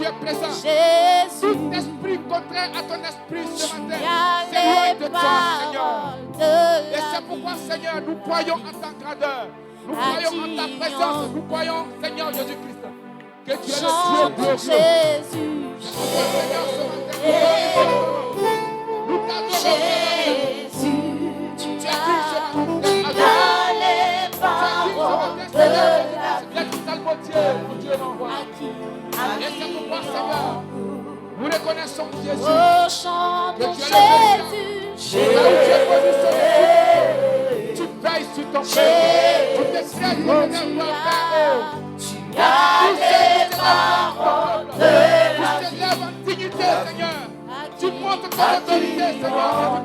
es présent. Jésus, Tout esprit contraire à ton esprit ce matin, tu as s'éloigne les de toi, Seigneur. paroles de Et la c'est pourquoi, vie. Seigneur, nous croyons en ta grandeur. Nous croyons en ta présence. Nous croyons, Seigneur Jésus-Christ, que tu es le Dieu Chantons glorieux. Jésus, Seigneur, ce matin, nous t'adorons, Seigneur. Jésus, tu Tu es digne ce as matin. les paroles Tu es digne ce matin, de Seigneur. la C'est bien vie. tout ça, mon Dieu, mon Dieu m'envoie. Et c'est pourquoi, Seigneur, nous reconnaissons Jésus. Oh, chantons Que tu es le Jésus, Là où tu es positionné, tu veilles sur ton peuple. Tu te tiens comme un Père. tu as les paroles de Tu la te vie. lèves en dignité, Seigneur. Tu montres ton autorité, Seigneur.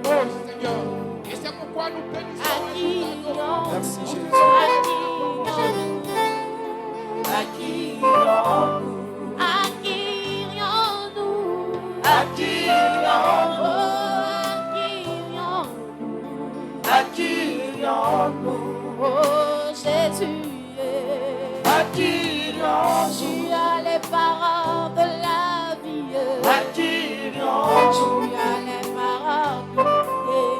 Oh, Seigneur. Et c'est pourquoi nous bénissons et nous t'adorons. Merci Jésus. À qui irions-nous? À qui irions-nous? À qui irions-nous? À qui irions-nous? Oh Jésus, à qui irions-nous? Tu as les paroles de la vie. À qui irions-nous? Tu as les paroles de vie.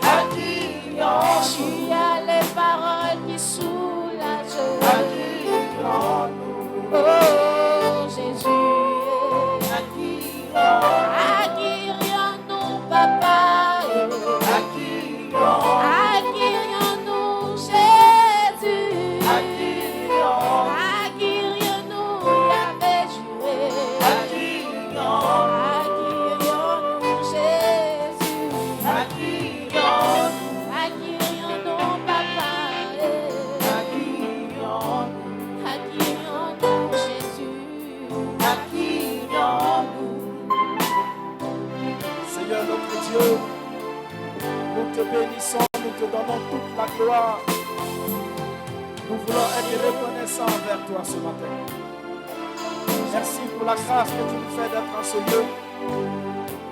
À qui irions-nous? Tu as les paroles qui soulagent. À qui irions-nous? Oh Jésus, à qui irions-nous, Papa? À qui irions-nous, Jésus? À qui irions-nous, Yahvé juré? À qui irions-nous, Jésus? À qui irions-nous, Papa? À qui irions-nous, Jésus? À qui irions-nous? Seigneur notre Dieu, nous te bénissons, nous te donnons toute la gloire. Nous voulons être reconnaissants envers toi ce matin. Merci pour la grâce que tu nous fais d'être en ce lieu.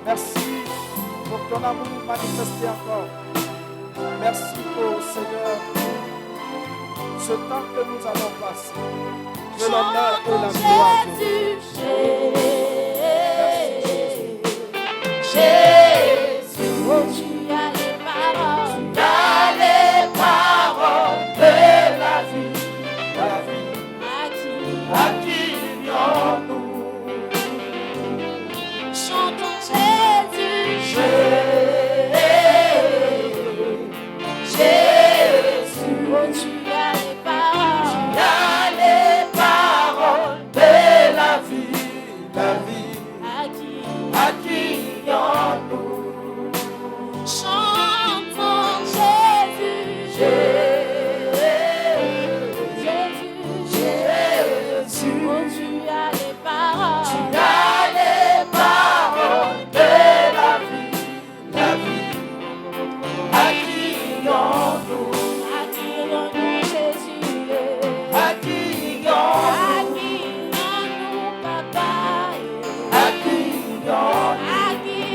Merci pour ton amour manifesté encore. Merci pour, Seigneur, ce temps que nous avons passé. Que l'honneur et la gloire te Jésus, oh, tu as les paroles de la vie. À qui irions-nous? Chantons Jésus, Jésus, oh, tu as les paroles de la vie. À qui irions-nous? Chantons Jésus, Jésus, oh, tu as les paroles de la vie. À qui irions-nous? À qui irions-nous, Jésus? À qui irions-nous, Papa? À qui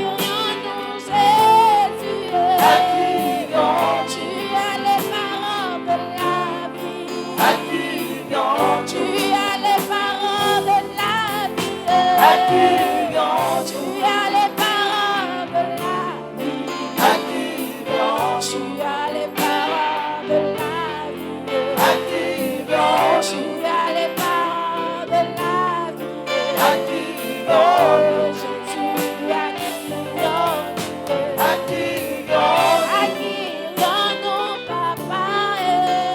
irions-nous, Jésus? À qui irions-nous? Tu as les paroles de la vie. À qui irions-nous? Tu as les paroles de la vie. À qui irions-nous? Tu as les paroles de la vie. À qui irions-nous? Tu as les paroles de la vie. À qui irions-nous? Tu as les paroles de la vie. À qui irions-nous? Jésus, à qui irions-nous? À qui irions-nous, Papa?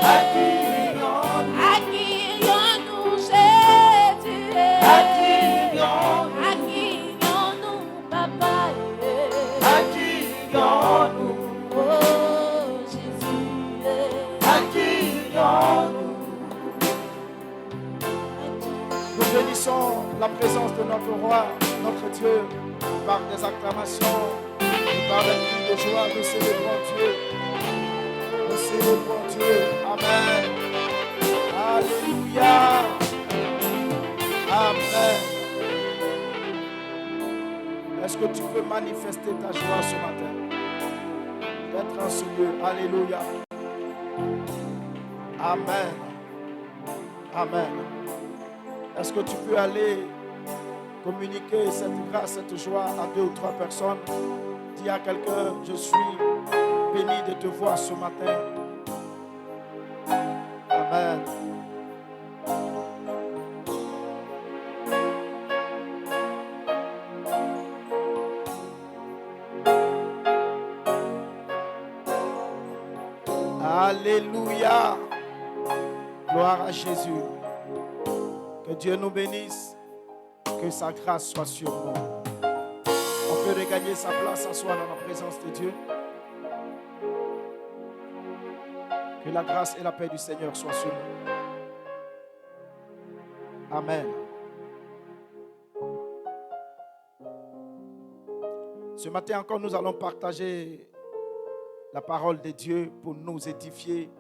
À qui irions-nous, Jésus? À qui irions-nous, Papa? Oh Jésus, Nous bénissons la présence de notre roi, notre Dieu, par des acclamations et par des cris de joie. Nous célébrons Dieu. Nous célébrons Dieu. Amen. Alléluia. Amen. Est-ce que tu peux manifester ta joie ce matin? D'être en ce lieu. Alléluia. Amen. Amen. Est-ce que tu peux aller communiquer cette grâce, cette joie à 2 ou 3 personnes? Dis à quelqu'un, je suis béni de te voir ce matin. Amen. Alléluia. Gloire à Jésus. Que Dieu nous bénisse. Que sa grâce soit sur nous. On peut regagner sa place, s'asseoir dans la présence de Dieu. Que la grâce et la paix du Seigneur soient sur nous. Amen. Ce matin encore, nous allons partager la parole de Dieu pour nous édifier,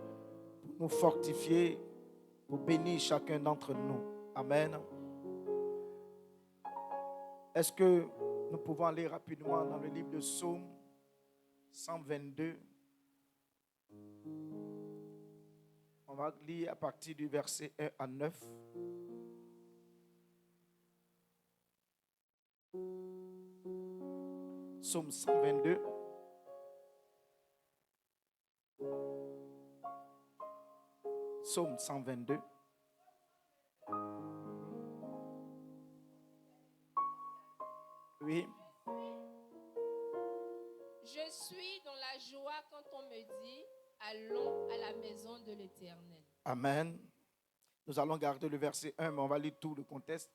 pour nous fortifier, pour bénir chacun d'entre nous. Amen. Est-ce que nous pouvons aller rapidement dans le livre de Psaume 122? On va lire à partir du verset 1 à 9. Psaume 122. Psaume 122. Oui. Je suis dans la joie quand on me dit allons à la maison de l'Éternel. Amen. Nous allons garder le verset 1, mais on va lire tout le contexte.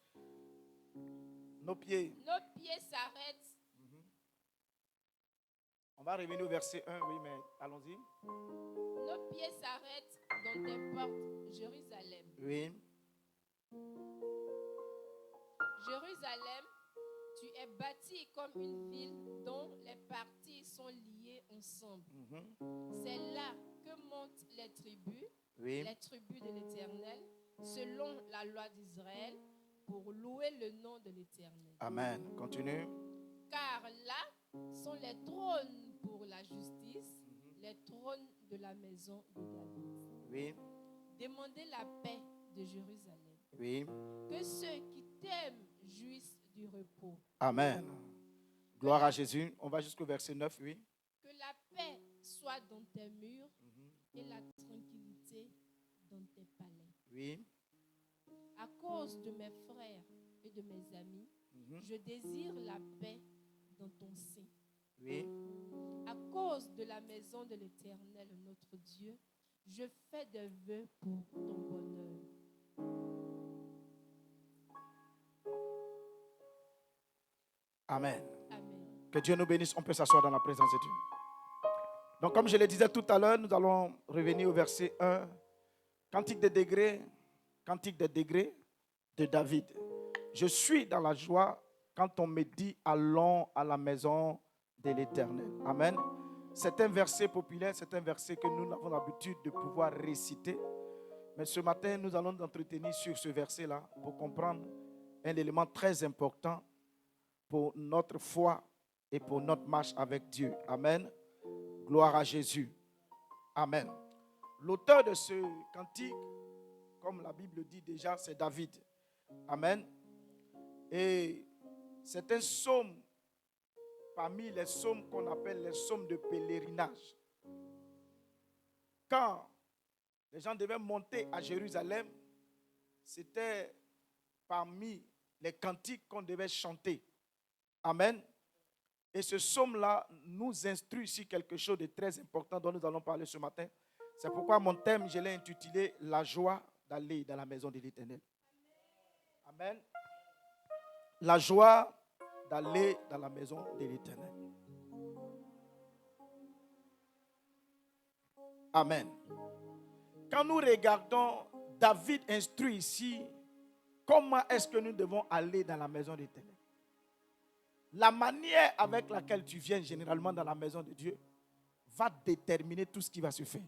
Nos pieds s'arrêtent. On va revenir au verset 1, oui, mais allons-y. Nos pieds s'arrêtent dans tes portes, Jérusalem. Oui. Jérusalem, tu es bâtie comme une ville dont les parties sont liées ensemble. C'est là que montent les tribus de l'Éternel, selon la loi d'Israël, pour louer le nom de l'Éternel. Amen. Continue. Car là sont les trônes pour la justice, les trônes de la maison de David. Oui. Demandez la paix de Jérusalem. Oui. Que ceux qui t'aiment jouissent du repos. Amen. Gloire à Jésus. On va jusqu'au verset 9, oui. Que la paix soit dans tes murs et la tranquillité dans tes palais. Oui. À cause de mes frères et de mes amis, je désire la paix dans ton sein. Oui. À cause de la maison de l'Éternel, notre Dieu, je fais des vœux pour ton bonheur. Amen. Amen. Que Dieu nous bénisse. On peut s'asseoir dans la présence de Dieu. Donc, comme je le disais tout à l'heure, nous allons revenir au verset 1. Cantique des degrés de David. Je suis dans la joie quand on me dit allons à la maison de l'Éternel. Amen. C'est un verset populaire, c'est un verset que nous avons l'habitude de pouvoir réciter. Mais ce matin, nous allons nous entretenir sur ce verset-là pour comprendre un élément très important pour notre foi et pour notre marche avec Dieu. Amen. Gloire à Jésus. Amen. L'auteur de ce cantique, comme la Bible dit déjà, c'est David. Amen. Et c'est un psaume parmi les psaumes qu'on appelle les psaumes de pèlerinage. Quand les gens devaient monter à Jérusalem, c'était parmi les cantiques qu'on devait chanter. Amen. Et ce psaume-là nous instruit sur quelque chose de très important dont nous allons parler ce matin. C'est pourquoi mon thème, je l'ai intitulé « La joie d'aller dans la maison de l'Éternel ». Amen. La joie d'aller dans la maison de l'Éternel. Amen. Quand nous regardons, David instruit ici comment est-ce que nous devons aller dans la maison de l'Éternel. La manière avec laquelle tu viens généralement dans la maison de Dieu va déterminer tout ce qui va se faire.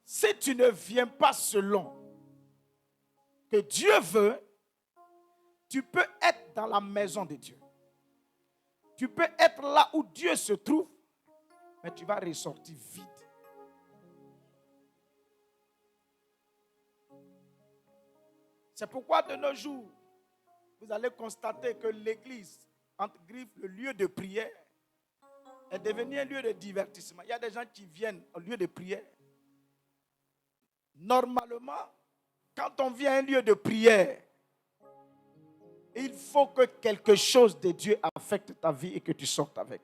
Si tu ne viens pas selon que Dieu veut, tu peux être dans la maison de Dieu. Tu peux être là où Dieu se trouve, mais tu vas ressortir vide. C'est pourquoi de nos jours, vous allez constater que l'église, entre griffes, le lieu de prière, est devenu un lieu de divertissement. Il y a des gens qui viennent au lieu de prière. Normalement, quand on vient à un lieu de prière, il faut que quelque chose de Dieu affecte ta vie et que tu sortes avec.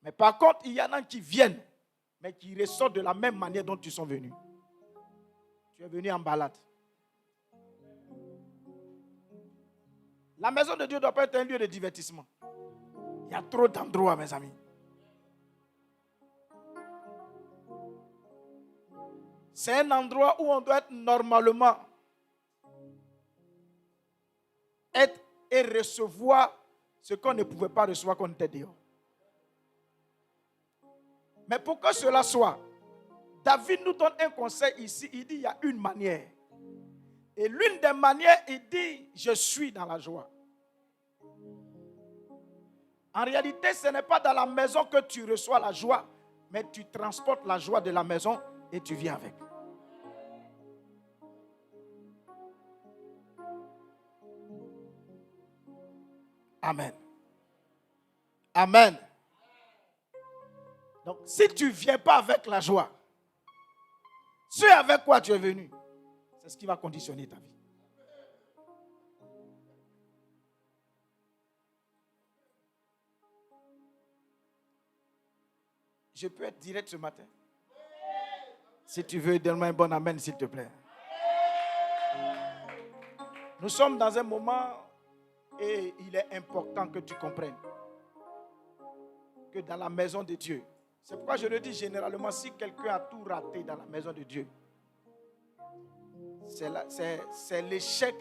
Mais par contre, il y en a qui viennent, mais qui ressortent de la même manière dont ils sont venus. Tu es venu en balade. La maison de Dieu ne doit pas être un lieu de divertissement. Il y a trop d'endroits, mes amis. C'est un endroit où on doit être normalement. Être et recevoir ce qu'on ne pouvait pas recevoir quand on était dehors. Mais pour que cela soit, David nous donne un conseil ici. Il dit il y a une manière. Et l'une des manières, il dit je suis dans la joie. En réalité, ce n'est pas dans la maison que tu reçois la joie, mais tu transportes la joie de la maison et tu viens avec. Amen. Amen. Donc, si tu ne viens pas avec la joie, ce avec quoi tu es venu, c'est ce qui va conditionner ta vie. Je peux être direct ce matin? Si tu veux, donne-moi un bon amen, s'il te plaît. Nous sommes dans un moment et il est important que tu comprennes que dans la maison de Dieu, c'est pourquoi je le dis généralement, si quelqu'un a tout raté dans la maison de Dieu, c'est l'échec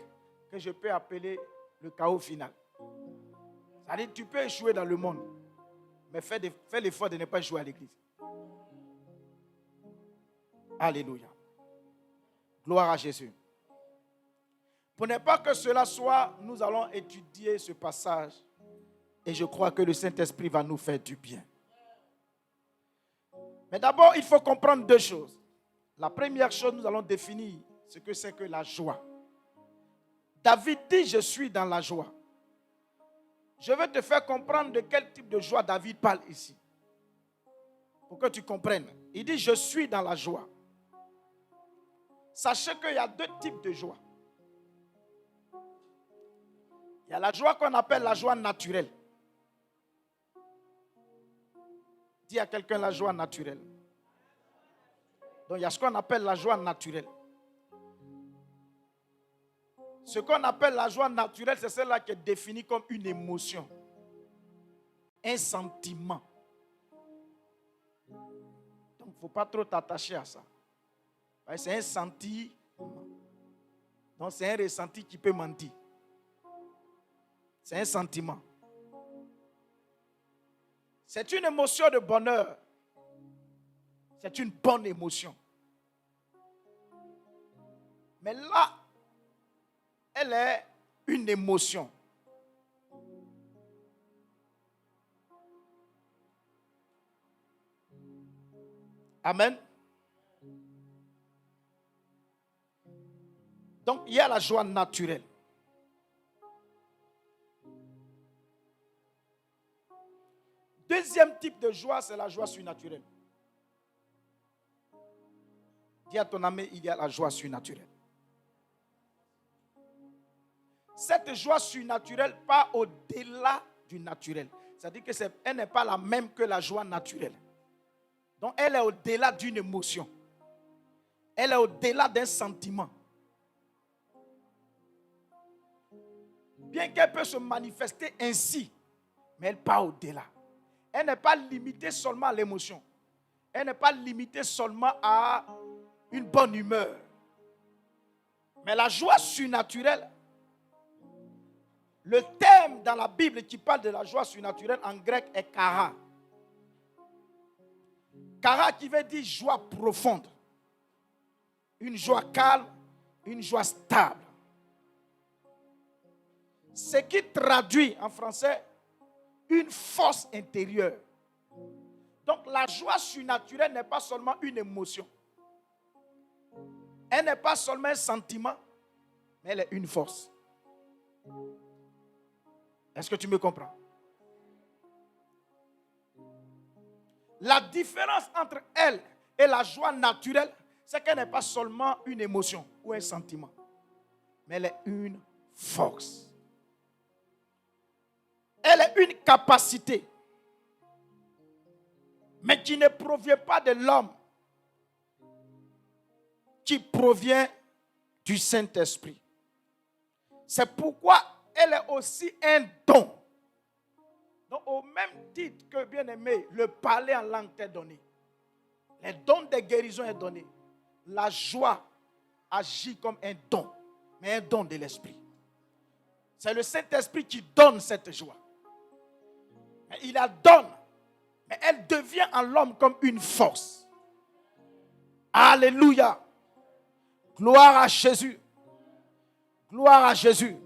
que je peux appeler le chaos final. C'est-à-dire que tu peux échouer dans le monde, mais fais l'effort de ne pas échouer à l'église. Alléluia. Gloire à Jésus. Pour ne pas que cela soit, nous allons étudier ce passage et je crois que le Saint-Esprit va nous faire du bien. Mais d'abord, il faut comprendre deux choses. La première chose, nous allons définir ce que c'est que la joie. David dit, je suis dans la joie. Je vais te faire comprendre de quel type de joie David parle ici. Pour que tu comprennes. Il dit, je suis dans la joie. Sachez qu'il y a deux types de joie. Il y a la joie qu'on appelle la joie naturelle. Dis à quelqu'un la joie naturelle. Donc il y a ce qu'on appelle la joie naturelle. Ce qu'on appelle la joie naturelle, c'est celle-là qui est définie comme une émotion. Un sentiment. Donc il ne faut pas trop t'attacher à ça. C'est un sentiment. Donc c'est un ressenti qui peut mentir. C'est un sentiment. C'est une émotion de bonheur. C'est une bonne émotion. Mais là, elle est une émotion. Amen. Donc, il y a la joie naturelle. Deuxième type de joie, c'est la joie surnaturelle. Dis à ton ami, il y a la joie surnaturelle. Cette joie surnaturelle part au-delà du naturel. C'est-à-dire qu'elle n'est pas la même que la joie naturelle. Donc, elle est au-delà d'une émotion. Elle est au-delà d'un sentiment. Bien qu'elle peut se manifester ainsi, mais elle part au-delà. Elle n'est pas limitée seulement à l'émotion. Elle n'est pas limitée seulement à une bonne humeur. Mais la joie surnaturelle, le terme dans la Bible qui parle de la joie surnaturelle en grec est chara. Chara qui veut dire joie profonde. Une joie calme, une joie stable. Ce qui traduit en français une force intérieure. Donc la joie surnaturelle n'est pas seulement une émotion. Elle n'est pas seulement un sentiment, mais elle est une force. Est-ce que tu me comprends? La différence entre elle et la joie naturelle, c'est qu'elle n'est pas seulement une émotion ou un sentiment, mais elle est une force. Elle est une capacité, mais qui ne provient pas de l'homme, qui provient du Saint-Esprit. C'est pourquoi elle est aussi un don. Donc, au même titre que, bien aimé, le parler en langue t'est donné. Le don de guérison est donné. La joie agit comme un don, mais un don de l'Esprit. C'est le Saint-Esprit qui donne cette joie. Mais il la donne, mais elle devient en l'homme comme une force. Alléluia. Gloire à Jésus. Gloire à Jésus.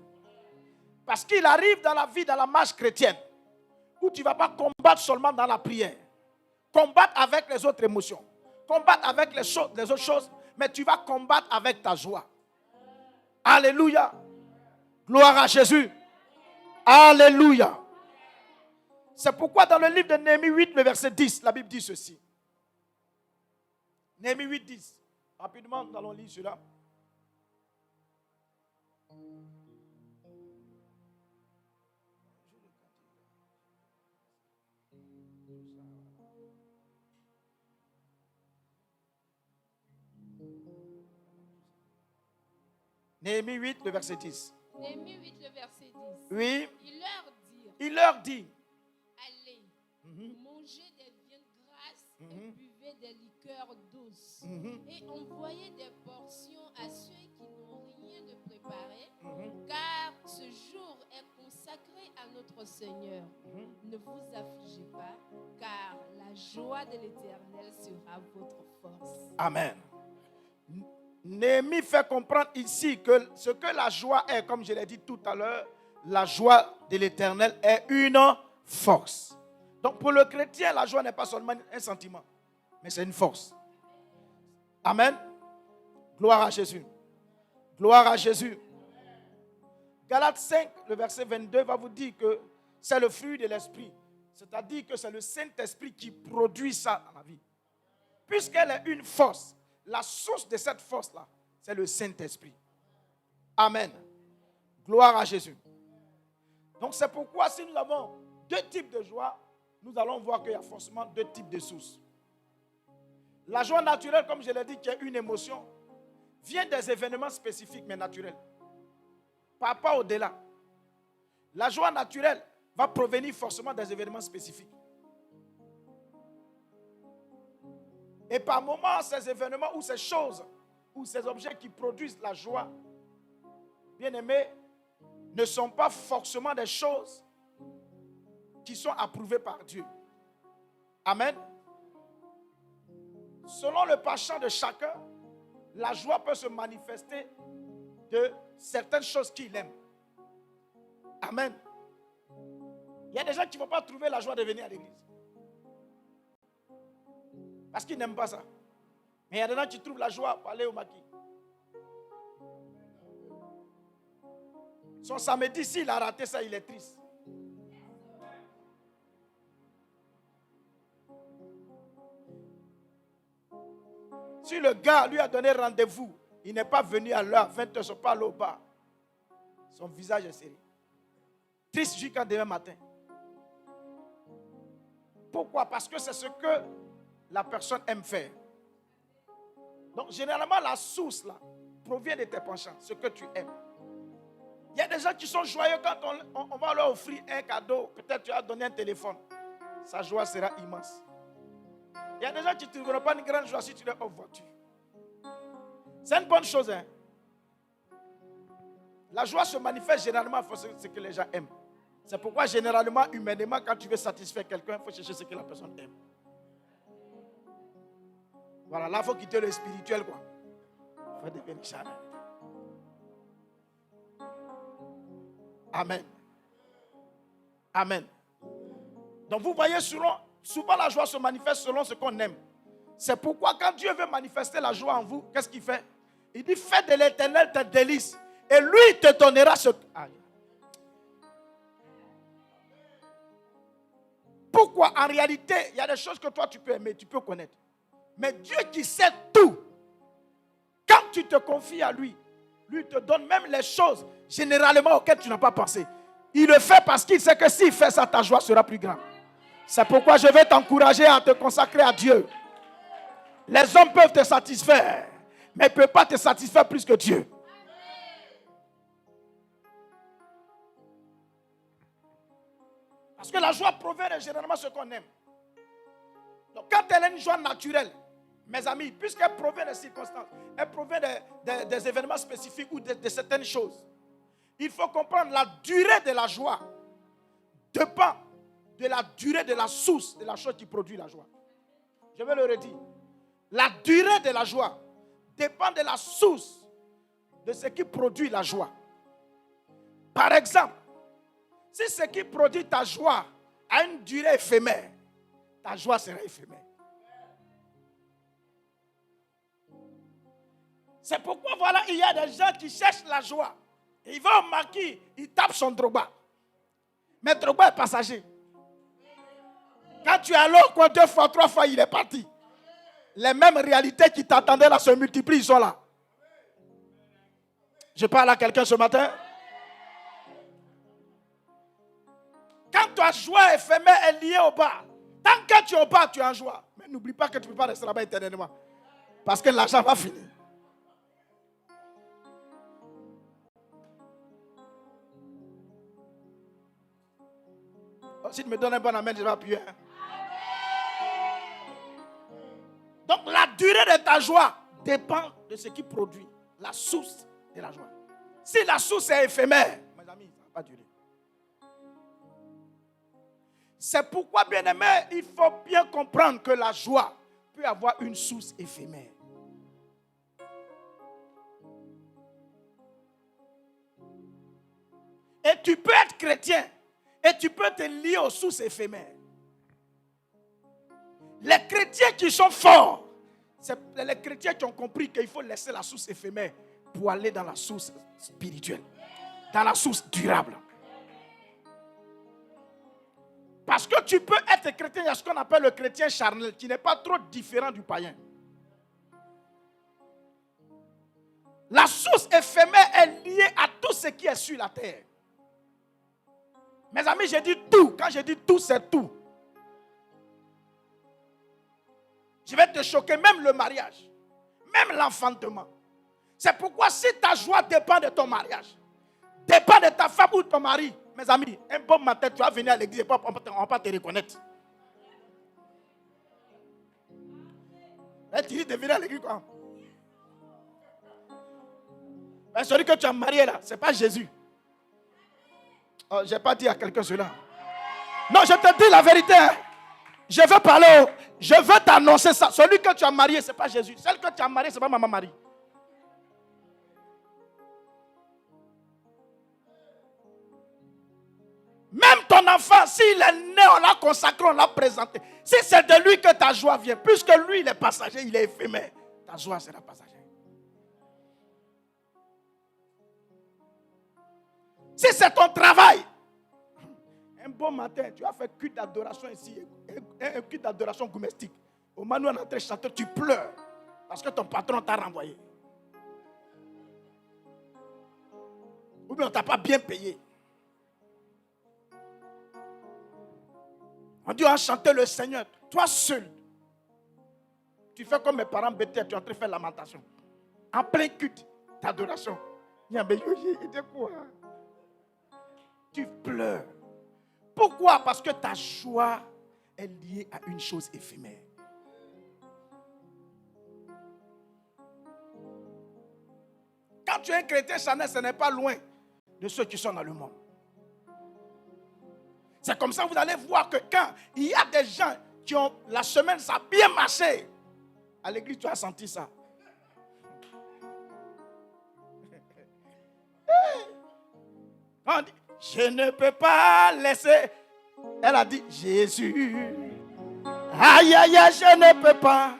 Parce qu'il arrive dans la vie, dans la marche chrétienne, où tu ne vas pas combattre seulement dans la prière. Combattre avec les autres émotions. Combattre avec les autres choses. Mais tu vas combattre avec ta joie. Alléluia. Gloire à Jésus. Alléluia. C'est pourquoi dans le livre de Néhémie 8, le verset 10, la Bible dit ceci. Néhémie 8, 10. Rapidement, nous allons lire cela. Néhémie 8, le verset 10. Néhémie 8, le verset 10. Oui. Il leur dit, allez, mangez des viandes grasses et buvez des liqueurs douces. Et envoyez des portions à ceux qui n'ont rien de préparé, car ce jour est consacré à notre Seigneur. Ne vous affligez pas, car la joie de l'Éternel sera votre force. Amen. Néhémie fait comprendre ici que ce que la joie est, comme je l'ai dit tout à l'heure, la joie de l'Éternel est une force. Donc pour le chrétien, la joie n'est pas seulement un sentiment, mais c'est une force. Amen. Gloire à Jésus. Gloire à Jésus. Galates 5, le verset 22 va vous dire que c'est le fruit de l'esprit. C'est-à-dire que c'est le Saint-Esprit qui produit ça dans la vie. Puisqu'elle est une force, la source de cette force-là, c'est le Saint-Esprit. Amen. Gloire à Jésus. Donc c'est pourquoi si nous avons deux types de joie, nous allons voir qu'il y a forcément deux types de sources. La joie naturelle, comme je l'ai dit, qui est une émotion, vient des événements spécifiques mais naturels. Pas au-delà. La joie naturelle va provenir forcément des événements spécifiques. Et par moments, ces événements ou ces choses, ou ces objets qui produisent la joie, bien aimés, ne sont pas forcément des choses qui sont approuvées par Dieu. Amen. Selon le penchant de chacun, la joie peut se manifester de certaines choses qu'il aime. Amen. Il y a des gens qui ne vont pas trouver la joie de venir à l'église. Parce qu'ils n'aiment pas ça. Mais il y a des gens qui trouvent la joie pour aller au maquis. Son samedi, s'il a raté ça, il est triste. Si le gars lui a donné rendez-vous, il n'est pas venu à l'heure, 20h, se parle au bar. Son visage est serré. Triste jusqu'à demain matin. Pourquoi? Parce que c'est ce que la personne aime faire. Donc, généralement, la source là provient de tes penchants, ce que tu aimes. Il y a des gens qui sont joyeux quand on va leur offrir un cadeau. Peut-être tu as donné un téléphone. Sa joie sera immense. Il y a des gens qui ne trouveront pas une grande joie si tu leur offres voiture. C'est une bonne chose. Hein? La joie se manifeste généralement pour ce que les gens aiment. C'est pourquoi généralement, humainement, quand tu veux satisfaire quelqu'un, il faut chercher ce que la personne aime. Voilà, là, il faut quitter le spirituel, quoi. Il faut devenir charnel. Amen. Amen. Donc, vous voyez, souvent la joie se manifeste selon ce qu'on aime. C'est pourquoi quand Dieu veut manifester la joie en vous, qu'est-ce qu'il fait? Il dit, fais de l'Éternel tes délices Et lui te donnera ce... Aïe. Pourquoi? En réalité, il y a des choses que toi tu peux aimer, tu peux connaître. Mais Dieu qui sait tout, quand tu te confies à lui, lui te donne même les choses généralement auxquelles tu n'as pas pensé. Il le fait parce qu'il sait que s'il fait ça, ta joie sera plus grande. C'est pourquoi je vais t'encourager à te consacrer à Dieu. Les hommes peuvent te satisfaire, mais ils ne peuvent pas te satisfaire plus que Dieu. Parce que la joie provient de généralement ce qu'on aime. Donc quand elle est une joie naturelle, mes amis, puisqu'elle provient des circonstances, elle provient des événements spécifiques ou de certaines choses, il faut comprendre la durée de la joie dépend de la durée de la source de la chose qui produit la joie. Je vais le redire. La durée de la joie dépend de la source de ce qui produit la joie. Par exemple, si ce qui produit ta joie a une durée éphémère, ta joie sera éphémère. C'est pourquoi voilà, il y a des gens qui cherchent la joie. Il va au marquis, il tape son Drogba. Mais Drogba est passager. Quand tu es allé au coin 2 fois, 3 fois, il est parti. Les mêmes réalités qui t'attendaient là se multiplient, ils sont là. Je parle à quelqu'un ce matin. Quand ta joie éphémère est liée au bas, tant que tu es au bas, tu es en joie. Mais n'oublie pas que tu ne peux pas rester là-bas éternellement. Parce que l'argent va finir. Si tu me donnes un bon amen, je vais appuyer. Donc la durée de ta joie dépend de ce qui produit la source de la joie. Si la source est éphémère, mes amis, ça ne va pas durer. C'est pourquoi, bien-aimé, il faut bien comprendre que la joie peut avoir une source éphémère. Et tu peux être chrétien et tu peux te lier aux sources éphémères. Les chrétiens qui sont forts, c'est les chrétiens qui ont compris qu'il faut laisser la source éphémère pour aller dans la source spirituelle, dans la source durable. Parce que tu peux être chrétien, il y a ce qu'on appelle le chrétien charnel, qui n'est pas trop différent du païen. La source éphémère est liée à tout ce qui est sur la terre. Mes amis, j'ai dit tout. Quand je dis tout, c'est tout. Je vais te choquer, même le mariage, même l'enfantement. C'est pourquoi si ta joie dépend de ton mariage, dépend de ta femme ou de ton mari, mes amis, un bon matin, tu vas venir à l'église et on va pas te reconnaître. Et tu dis de venir à l'église quoi? Mais celui que tu as marié là, ce n'est pas Jésus. Oh, je n'ai pas dit à quelqu'un cela. Non, je te dis la vérité. Hein. Je veux parler. Je veux t'annoncer ça. Celui que tu as marié, ce n'est pas Jésus. Celle que tu as mariée, ce n'est pas maman Marie. Même ton enfant, s'il est né, on l'a consacré, on l'a présenté. Si c'est de lui que ta joie vient, puisque lui, il est passager, il est éphémère, ta joie sera passagère. Si c'est ton travail, un bon matin, tu as fait culte d'adoration ici, un culte d'adoration gourmétique. Au moment où on est en train de chanter, tu pleures parce que ton patron t'a renvoyé. Ou bien on ne t'a pas bien payé. On dit on a chanté le Seigneur, toi seul. Tu fais comme mes parents bêtés, tu es en train de faire lamentation. En plein culte d'adoration. Il dit quoi? Tu pleures. Pourquoi? Parce que ta joie est liée à une chose éphémère. Quand tu es un chrétien charnel, ce n'est pas loin de ceux qui sont dans le monde. C'est comme ça que vous allez voir que quand il y a des gens qui ont la semaine, ça a bien marché. À l'église, tu as senti ça. On dit, je ne peux pas laisser. Elle a dit, Jésus. Aïe, aïe, aïe, je ne peux pas.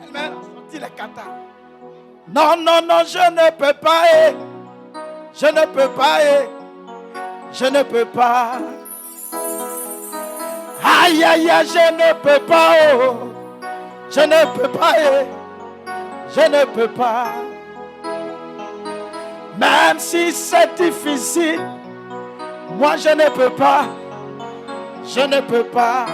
Elle a sorti les 4 tard. Non, non, non, je ne peux pas. Je ne peux pas. Je ne peux pas. Aïe, aïe, aïe, je ne peux pas. Oh. Je ne peux pas. Je ne peux pas. Même si c'est difficile, moi je ne peux pas. Je ne peux pas.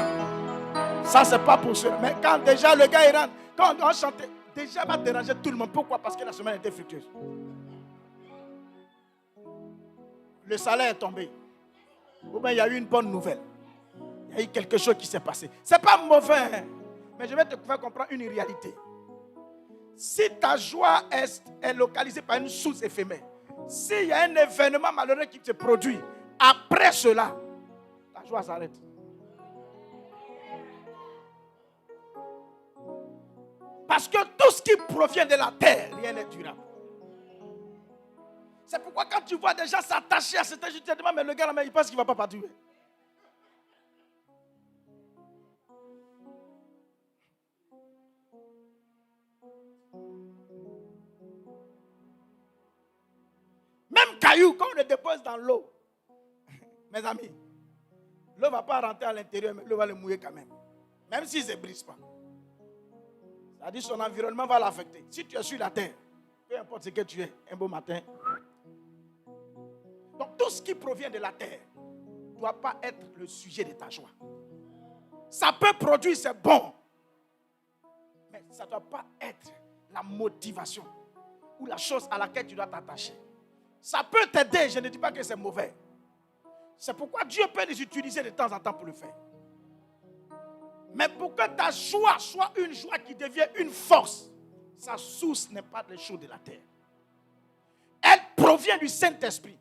Ça, c'est pas pour cela. Mais quand déjà le gars il rentre, quand on chantait, déjà va déranger tout le monde. Pourquoi? Parce que la semaine était fructueuse. Le salaire est tombé. Ou bien il y a eu une bonne nouvelle. Il y a eu quelque chose qui s'est passé. C'est pas mauvais, hein? Mais je vais te faire comprendre une réalité. Si ta joie est localisée par une source éphémère, s'il y a un événement malheureux qui se produit, après cela, ta joie s'arrête. Parce que tout ce qui provient de la terre, rien n'est durable. C'est pourquoi quand tu vois des gens s'attacher à certains, je te demande, mais le gars là, il pense qu'il ne va pas partir. Même caillou, quand on le dépose dans l'eau, mes amis, l'eau ne va pas rentrer à l'intérieur, mais l'eau va le mouiller quand même. Même s'il ne se brise pas. C'est-à-dire son environnement va l'affecter. Si tu es sur la terre, peu importe ce que tu es, un beau matin. Donc tout ce qui provient de la terre ne doit pas être le sujet de ta joie. Ça peut produire, c'est bon. Mais ça ne doit pas être la motivation ou la chose à laquelle tu dois t'attacher. Ça peut t'aider, je ne dis pas que c'est mauvais. C'est pourquoi Dieu peut les utiliser de temps en temps pour le faire. Mais pour que ta joie soit une joie qui devient une force, sa source n'est pas les choses de la terre. Elle provient du Saint-Esprit.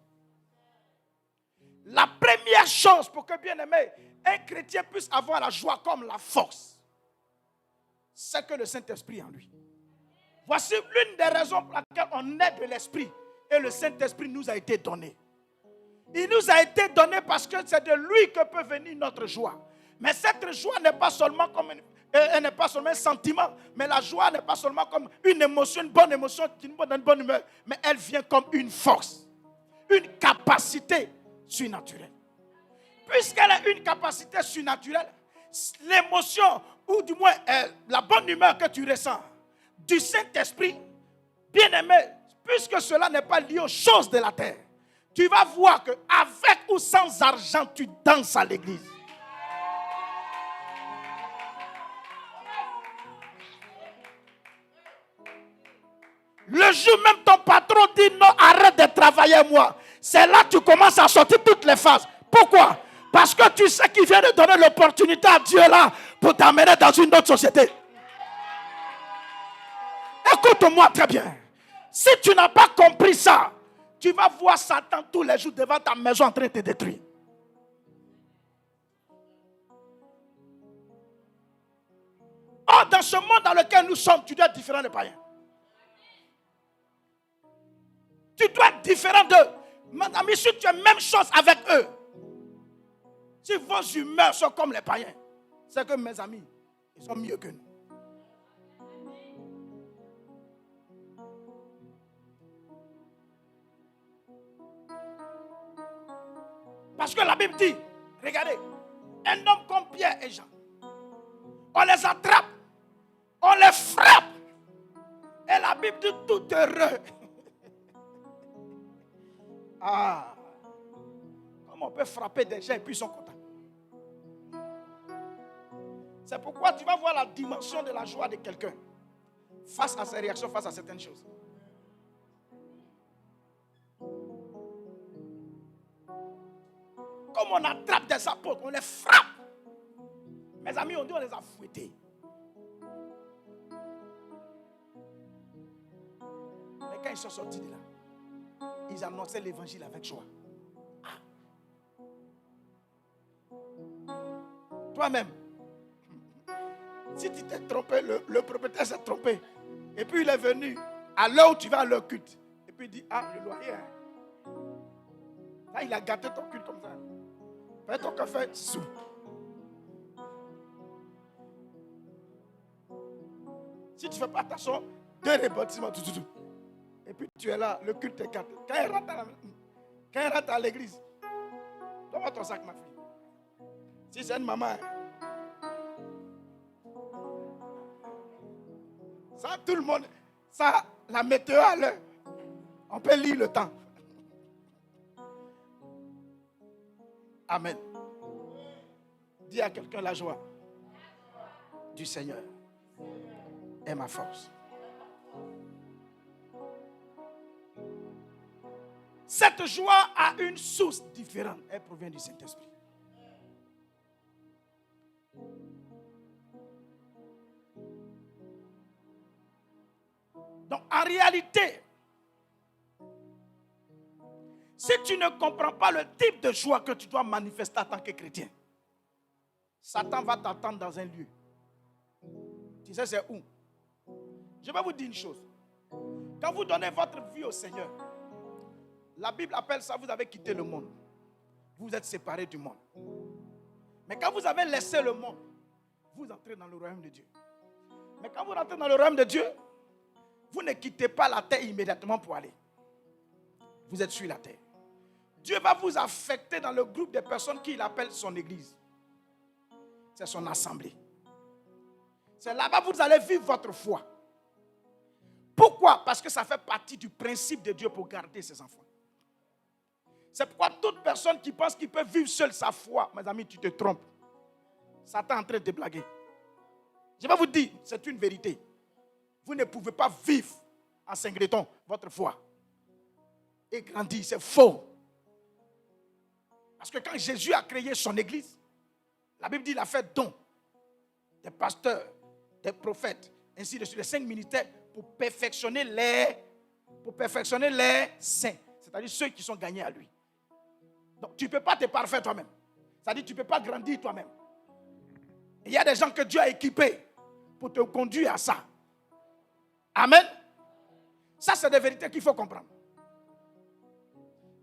La première chose pour que, bien aimé, un chrétien puisse avoir la joie comme la force, c'est que le Saint-Esprit est en lui. Voici l'une des raisons pour laquelle on est de l'Esprit et le Saint-Esprit nous a été donné. Il nous a été donné parce que c'est de lui que peut venir notre joie. Mais cette joie n'est pas seulement comme elle n'est pas seulement un sentiment, mais la joie n'est pas seulement comme une émotion, une bonne émotion qui nous donne une bonne humeur, mais elle vient comme une force, une capacité surnaturelle. Puisqu'elle a une capacité surnaturelle, l'émotion, ou du moins la bonne humeur que tu ressens du Saint-Esprit, bien aimé, puisque cela n'est pas lié aux choses de la terre, tu vas voir que avec ou sans argent, tu danses à l'église. Le jour même ton patron dit non, arrête de travailler moi. C'est là que tu commences à sortir toutes les phases. Pourquoi? Parce que tu sais qu'il vient de donner l'opportunité à Dieu là pour t'amener dans une autre société. Écoute-moi très bien. Si tu n'as pas compris ça, tu vas voir Satan tous les jours devant ta maison en train de te détruire. Or, dans ce monde dans lequel nous sommes, tu dois être différent des païens. Tu dois être différent d'eux. Mon ami, si tu es même chose avec eux, si vos humeurs sont comme les païens, c'est que mes amis, ils sont mieux que nous. Parce que la Bible dit, regardez, un homme comme Pierre et Jean, on les attrape, on les frappe, et la Bible dit tout heureux. Ah, comment on peut frapper des gens et puis ils sont contents? C'est pourquoi tu vas voir la dimension de la joie de quelqu'un face à ses réactions, face à certaines choses. Comme on attrape des apôtres, on les frappe. Mes amis, on dit on les a fouettés. Mais quand ils sont sortis de là, ils annonçaient l'évangile avec joie. Ah. Toi-même, si tu t'es trompé, le propriétaire s'est trompé. Et puis il est venu à l'heure où tu vas à leur culte. Et puis il dit, ah, le loyer. Là, il a gâté ton culte comme ça. Fais ton café sous. Si tu ne fais pas attention, 2 rebondissements, tout. Et puis tu es là, le culte est 4. Quand il rentre à l'église, donne-moi ton sac, ma fille. Si c'est une maman, ça, tout le monde, ça, la météo à l'heure, on peut lire le temps. Amen. Dis à quelqu'un la joie du Seigneur est ma force. Cette joie a une source différente. Elle provient du Saint-Esprit. Donc, en réalité, si tu ne comprends pas le type de joie que tu dois manifester en tant que chrétien, Satan va t'attendre dans un lieu. Tu sais c'est où? Je vais vous dire une chose. Quand vous donnez votre vie au Seigneur, la Bible appelle ça, vous avez quitté le monde. Vous êtes séparés du monde. Mais quand vous avez laissé le monde, vous entrez dans le royaume de Dieu. Mais quand vous rentrez dans le royaume de Dieu, vous ne quittez pas la terre immédiatement pour aller. Vous êtes sur la terre. Dieu va vous affecter dans le groupe des personnes qu'il appelle son église. C'est son assemblée. C'est là-bas que vous allez vivre votre foi. Pourquoi? Parce que ça fait partie du principe de Dieu pour garder ses enfants. C'est pourquoi toute personne qui pense qu'il peut vivre seul sa foi, mes amis, tu te trompes. Satan est en train de te blaguer. Je vais vous dire, c'est une vérité. Vous ne pouvez pas vivre en singleton votre foi et grandir, c'est faux. Parce que quand Jésus a créé son église, la Bible dit qu'il a fait don des pasteurs, des prophètes, ainsi de suite, les 5 ministères pour perfectionner les saints, c'est-à-dire ceux qui sont gagnés à lui. Donc tu ne peux pas te parfaire toi-même. C'est-à-dire tu ne peux pas grandir toi-même. Il y a des gens que Dieu a équipés pour te conduire à ça. Amen. Ça, c'est des vérités qu'il faut comprendre.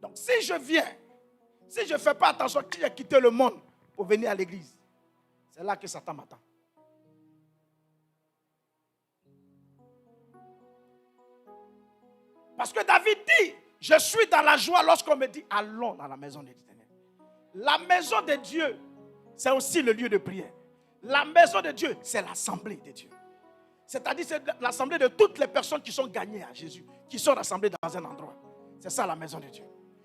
Donc, si je ne fais pas attention, que j'ai quitté le monde pour venir à l'église, c'est là que Satan m'attend. Parce que David dit, je suis dans la joie lorsqu'on me dit, allons dans la maison de l'Éternel. La maison de Dieu, c'est aussi le lieu de prière. La maison de Dieu, c'est l'assemblée de Dieu. C'est-à-dire, c'est l'assemblée de toutes les personnes qui sont gagnées à Jésus, qui sont rassemblées dans un endroit. C'est ça la maison de Dieu.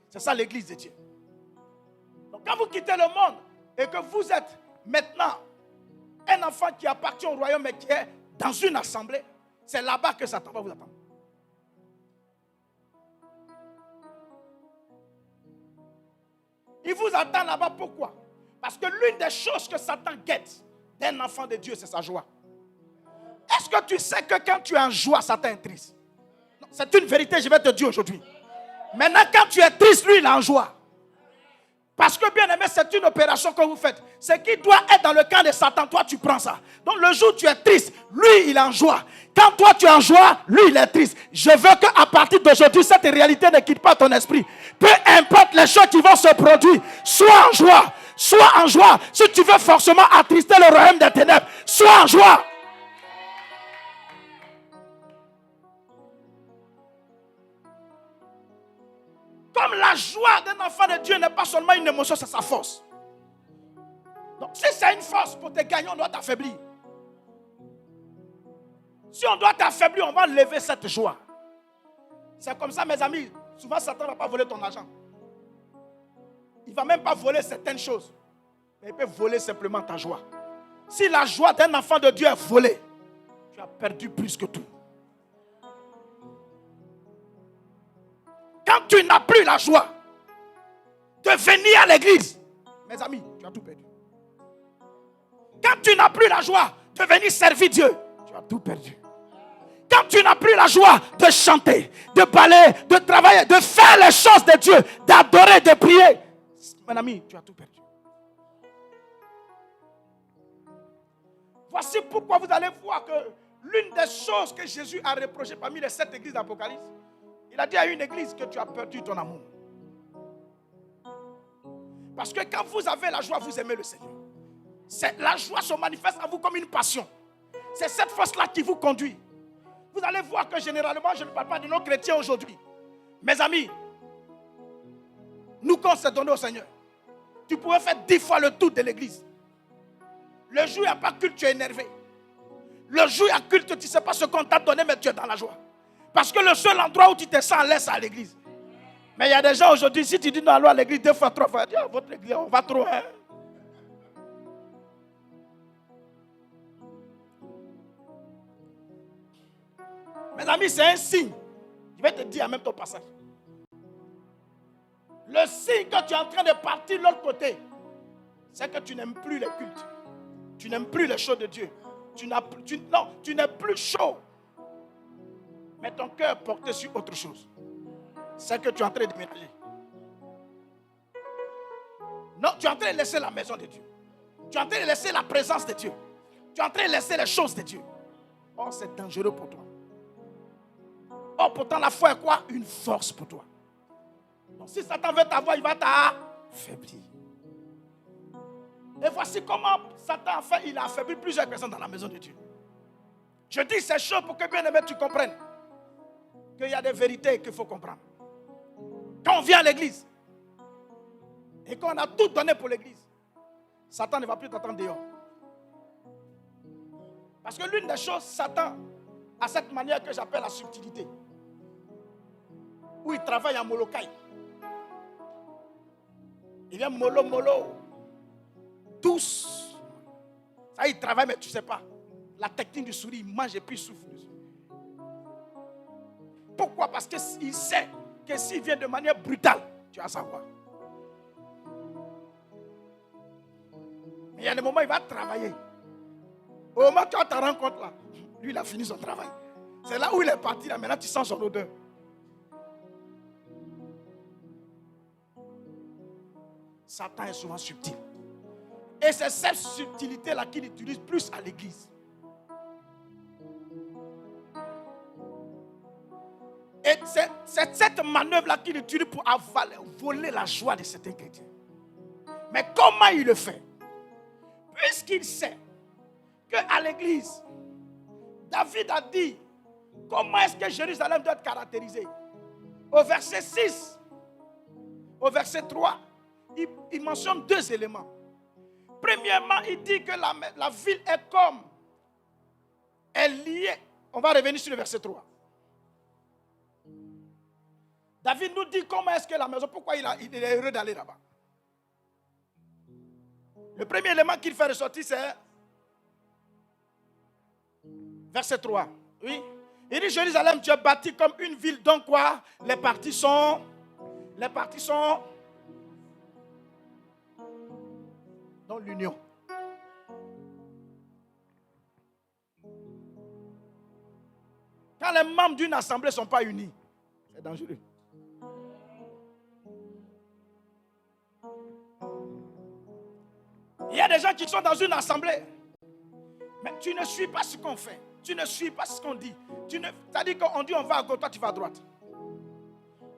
C'est ça l'église de Dieu. Donc quand vous quittez le monde et que vous êtes maintenant un enfant qui appartient au royaume et qui est dans une assemblée, c'est là-bas que Satan va vous attendre. Il vous attend là-bas pourquoi? Parce que l'une des choses que Satan guette d'un enfant de Dieu, c'est sa joie. Est-ce que tu sais que quand tu es en joie, Satan est triste? Non, c'est une vérité, je vais te dire aujourd'hui. Maintenant, quand tu es triste, lui, il est en joie. Parce que, bien aimé, c'est une opération que vous faites. Ce qui doit être dans le camp de Satan, toi, tu prends ça. Donc, le jour où tu es triste, lui, il est en joie. Quand toi, tu es en joie, lui, il est triste. Je veux qu'à partir d'aujourd'hui, cette réalité ne quitte pas ton esprit. Peu importe les choses qui vont se produire, sois en joie. Sois en joie. Si tu veux forcément attrister le royaume des ténèbres, sois en joie. Comme la joie d'un enfant de Dieu n'est pas seulement une émotion, c'est sa force. Donc si c'est une force pour te gagner, on doit t'affaiblir. Si on doit t'affaiblir, on va lever cette joie. C'est comme ça, mes amis. Souvent, Satan ne va pas voler ton argent. Il ne va même pas voler certaines choses. Mais il peut voler simplement ta joie. Si la joie d'un enfant de Dieu est volée, tu as perdu plus que tout. Quand tu n'as plus la joie de venir à l'église, mes amis, tu as tout perdu. Quand tu n'as plus la joie de venir servir Dieu, tu as tout perdu. Quand tu n'as plus la joie de chanter, de balayer, de travailler, de faire les choses de Dieu, d'adorer, de prier, mon ami, tu as tout perdu. Voici pourquoi vous allez voir que l'une des choses que Jésus a reproché parmi les 7 églises d'Apocalypse, il a dit à une église que tu as perdu ton amour. Parce que quand vous avez la joie, vous aimez le Seigneur. La joie se manifeste en vous comme une passion. C'est cette force-là qui vous conduit. Vous allez voir que généralement, je ne parle pas de nos chrétiens aujourd'hui. Mes amis, nous, quand on s'est donné au Seigneur, tu pouvais faire 10 fois le tour de l'église. Le jour où il n'y a pas culte, tu es énervé. Le jour où il y a culte, tu ne sais pas ce qu'on t'a donné, mais tu es dans la joie. Parce que le seul endroit où tu te sens à l'aise, c'est à l'église. Mais il y a des gens aujourd'hui, si tu dis non, allons à l'église 2 fois, 3 fois, dis, votre église, on va trop, hein. Mes amis, c'est un signe. Je vais te dire en même temps passage. Le signe que tu es en train de partir de l'autre côté, c'est que tu n'aimes plus les cultes. Tu n'aimes plus les choses de Dieu. Tu n'es plus chaud. Mais ton cœur est porté sur autre chose. C'est que tu es en train de déménager. Non, tu es en train de laisser la maison de Dieu. Tu es en train de laisser la présence de Dieu. Tu es en train de laisser les choses de Dieu. Oh, c'est dangereux pour toi. Oh, pourtant la foi est quoi? Une force pour toi. Donc si Satan veut t'avoir, il va t'affaiblir. Et voici comment Satan a fait. Il a affaibli plusieurs personnes dans la maison de Dieu. Je dis ces choses pour que bien aimé tu comprennes qu'il y a des vérités qu'il faut comprendre. Quand on vient à l'église et qu'on a tout donné pour l'église, Satan ne va plus t'attendre dehors. Parce que l'une des choses, Satan a cette manière que j'appelle la subtilité. Où il travaille en molocaille. Il vient mollo. Tous. Ça, il travaille, mais tu ne sais pas. La technique du souris, il mange et puis il souffle dessus. Pourquoi? Parce qu'il sait que s'il vient de manière brutale, tu vas savoir. Mais il y a des moments où il va travailler. Au moment où tu te rends compte là, lui il a fini son travail. C'est là où il est parti, là maintenant tu sens son odeur. Satan est souvent subtil. Et c'est cette subtilité-là qu'il utilise plus à l'église. Et c'est cette manœuvre-là qu'il utilise pour voler la joie de certains chrétiens. Mais comment il le fait? Puisqu'il sait qu'à l'église, David a dit comment est-ce que Jérusalem doit être caractérisée. Au verset 6, au verset 3, il mentionne 2 éléments. Premièrement, il dit que la ville est comme, elle est liée. On va revenir sur le verset 3. David nous dit comment est-ce que la maison, pourquoi il est heureux d'aller là-bas. Le premier élément qu'il fait ressortir, c'est verset 3. Oui. Il dit Jérusalem, tu es bâti comme une ville. Donc quoi? Les parties sont dans l'union. Quand les membres d'une assemblée ne sont pas unis, c'est dangereux. Il y a des gens qui sont dans une assemblée, mais tu ne suis pas ce qu'on fait. Tu ne suis pas ce qu'on dit. C'est-à-dire qu'on dit on va à gauche, toi tu vas à droite.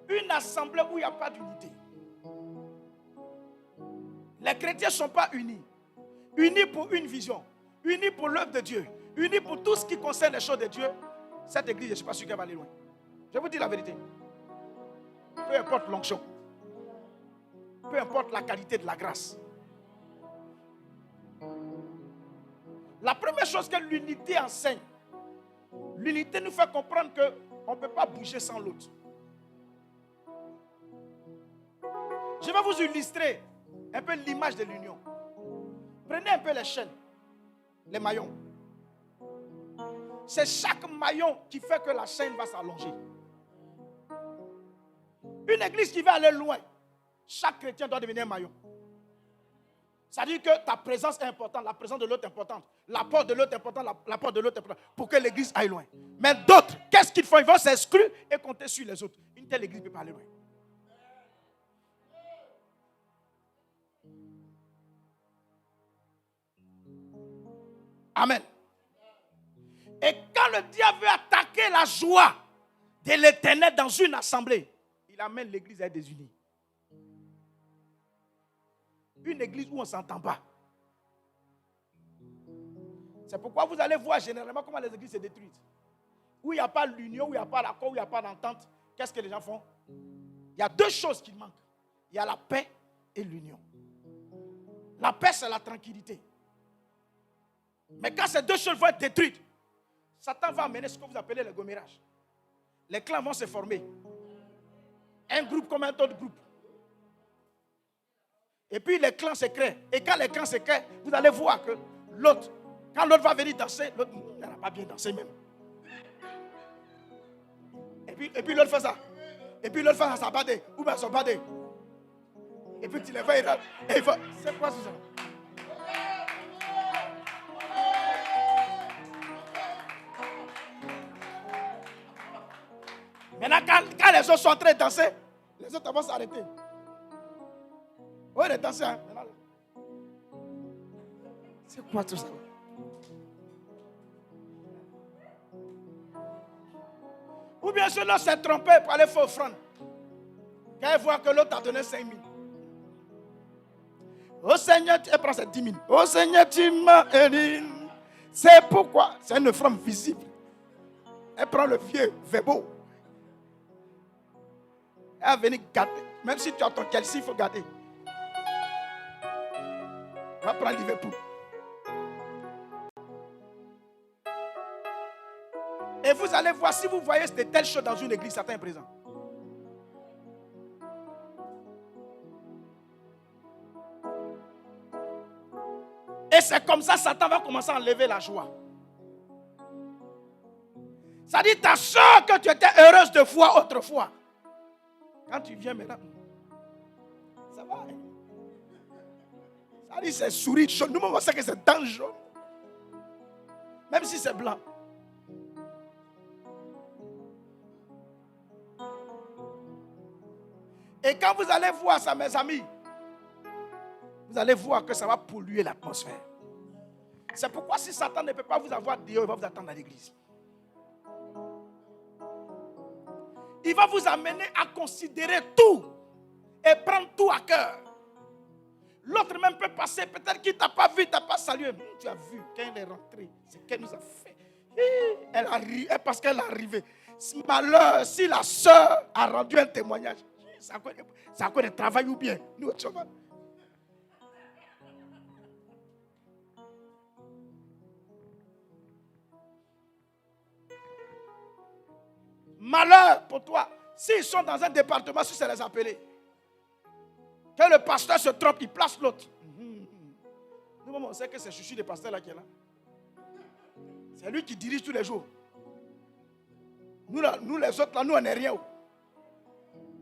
Une assemblée où il n'y a pas d'unité. Les chrétiens ne sont pas unis. Unis pour une vision. Unis pour l'œuvre de Dieu. Unis pour tout ce qui concerne les choses de Dieu. Cette église, je ne suis pas sûr qu'elle va aller loin. Je vous dis la vérité. Peu importe l'onction. Peu importe la qualité de la grâce. La première chose que l'unité enseigne, l'unité nous fait comprendre qu'on ne peut pas bouger sans l'autre. Je vais vous illustrer un peu l'image de l'union. Prenez un peu les chaînes, les maillons. C'est chaque maillon qui fait que la chaîne va s'allonger. Une église qui va aller loin, chaque chrétien doit devenir un maillon. C'est-à-dire que ta présence est importante, la présence de l'autre est importante, l'apport de l'autre est important, l'apport de l'autre est important, pour que l'église aille loin. Mais d'autres, qu'est-ce qu'ils font? Ils vont s'exclure et compter sur les autres. Une telle église ne peut pas aller loin. Amen. Et quand le diable veut attaquer la joie de l'Éternel dans une assemblée, il amène l'église à être désunie. Une église où on ne s'entend pas. C'est pourquoi vous allez voir généralement comment les églises se détruisent. où il n'y a pas l'union, où il n'y a pas l'accord, où il n'y a pas d'entente, qu'est-ce que les gens font? Il y a deux choses qui manquent. Il y a la paix et l'union. La paix, c'est la tranquillité. Mais quand ces deux choses vont être détruites, Satan va amener ce que vous appelez le gommérage. Les clans vont se former. Un groupe comme un autre groupe. Et puis les clans se créent. Et quand les clans se créent, vous allez voir que l'autre, quand l'autre va venir danser, l'autre n'a pas bien dansé même. Et puis l'autre fait ça. Et puis l'autre fait ça badé. Ou bien son badé. Et puis tu les vois, et il va. C'est quoi ça? Maintenant, quand les autres sont en train de danser, les autres vont s'arrêter. Oui, les danseurs. Hein? C'est quoi tout ça? Ou bien celui-là s'est trompé pour aller faire offrande. Quand il voit que l'autre a donné 5 000. Oh Seigneur, tu prends ces 10 000. Oh Seigneur, tu m'as aidé. C'est pourquoi. C'est une offrande visible. Elle prend le vieux Vébo. Elle va venir garder. Même si tu as ton Chelsea, il faut garder. On va prendre Liverpool. Et vous allez voir, si vous voyez de telles choses dans une église, Satan est présent. Et c'est comme ça, Satan va commencer à enlever la joie. Ça dit, ta soeur que tu étais heureuse de voir autrefois. Quand tu viens maintenant, ça va. Hein? Ça dit, c'est souris jaune. Nous, on sait que c'est dents jaune. Même si c'est blanc. Et quand vous allez voir ça, mes amis, vous allez voir que ça va polluer l'atmosphère. C'est pourquoi si Satan ne peut pas vous avoir dehors, il va vous attendre à l'église. Il va vous amener à considérer tout et prendre tout à cœur. L'autre même peut passer, peut-être qu'il ne t'a pas vu, il ne t'a pas salué. Tu as vu, quand elle est rentrée, c'est qu'elle nous a fait. Elle a ri, parce qu'elle est arrivée. Malheur, si la soeur a rendu un témoignage, ça a quoi de travail ou bien nous autres chômage. Malheur pour toi. S'ils sont dans un département, si c'est les appeler. Que le pasteur se trompe, il place l'autre. Nous, on sait que c'est Chuchu le pasteur là qui est là. C'est lui qui dirige tous les jours. Nous les autres là, nous on n'est rien.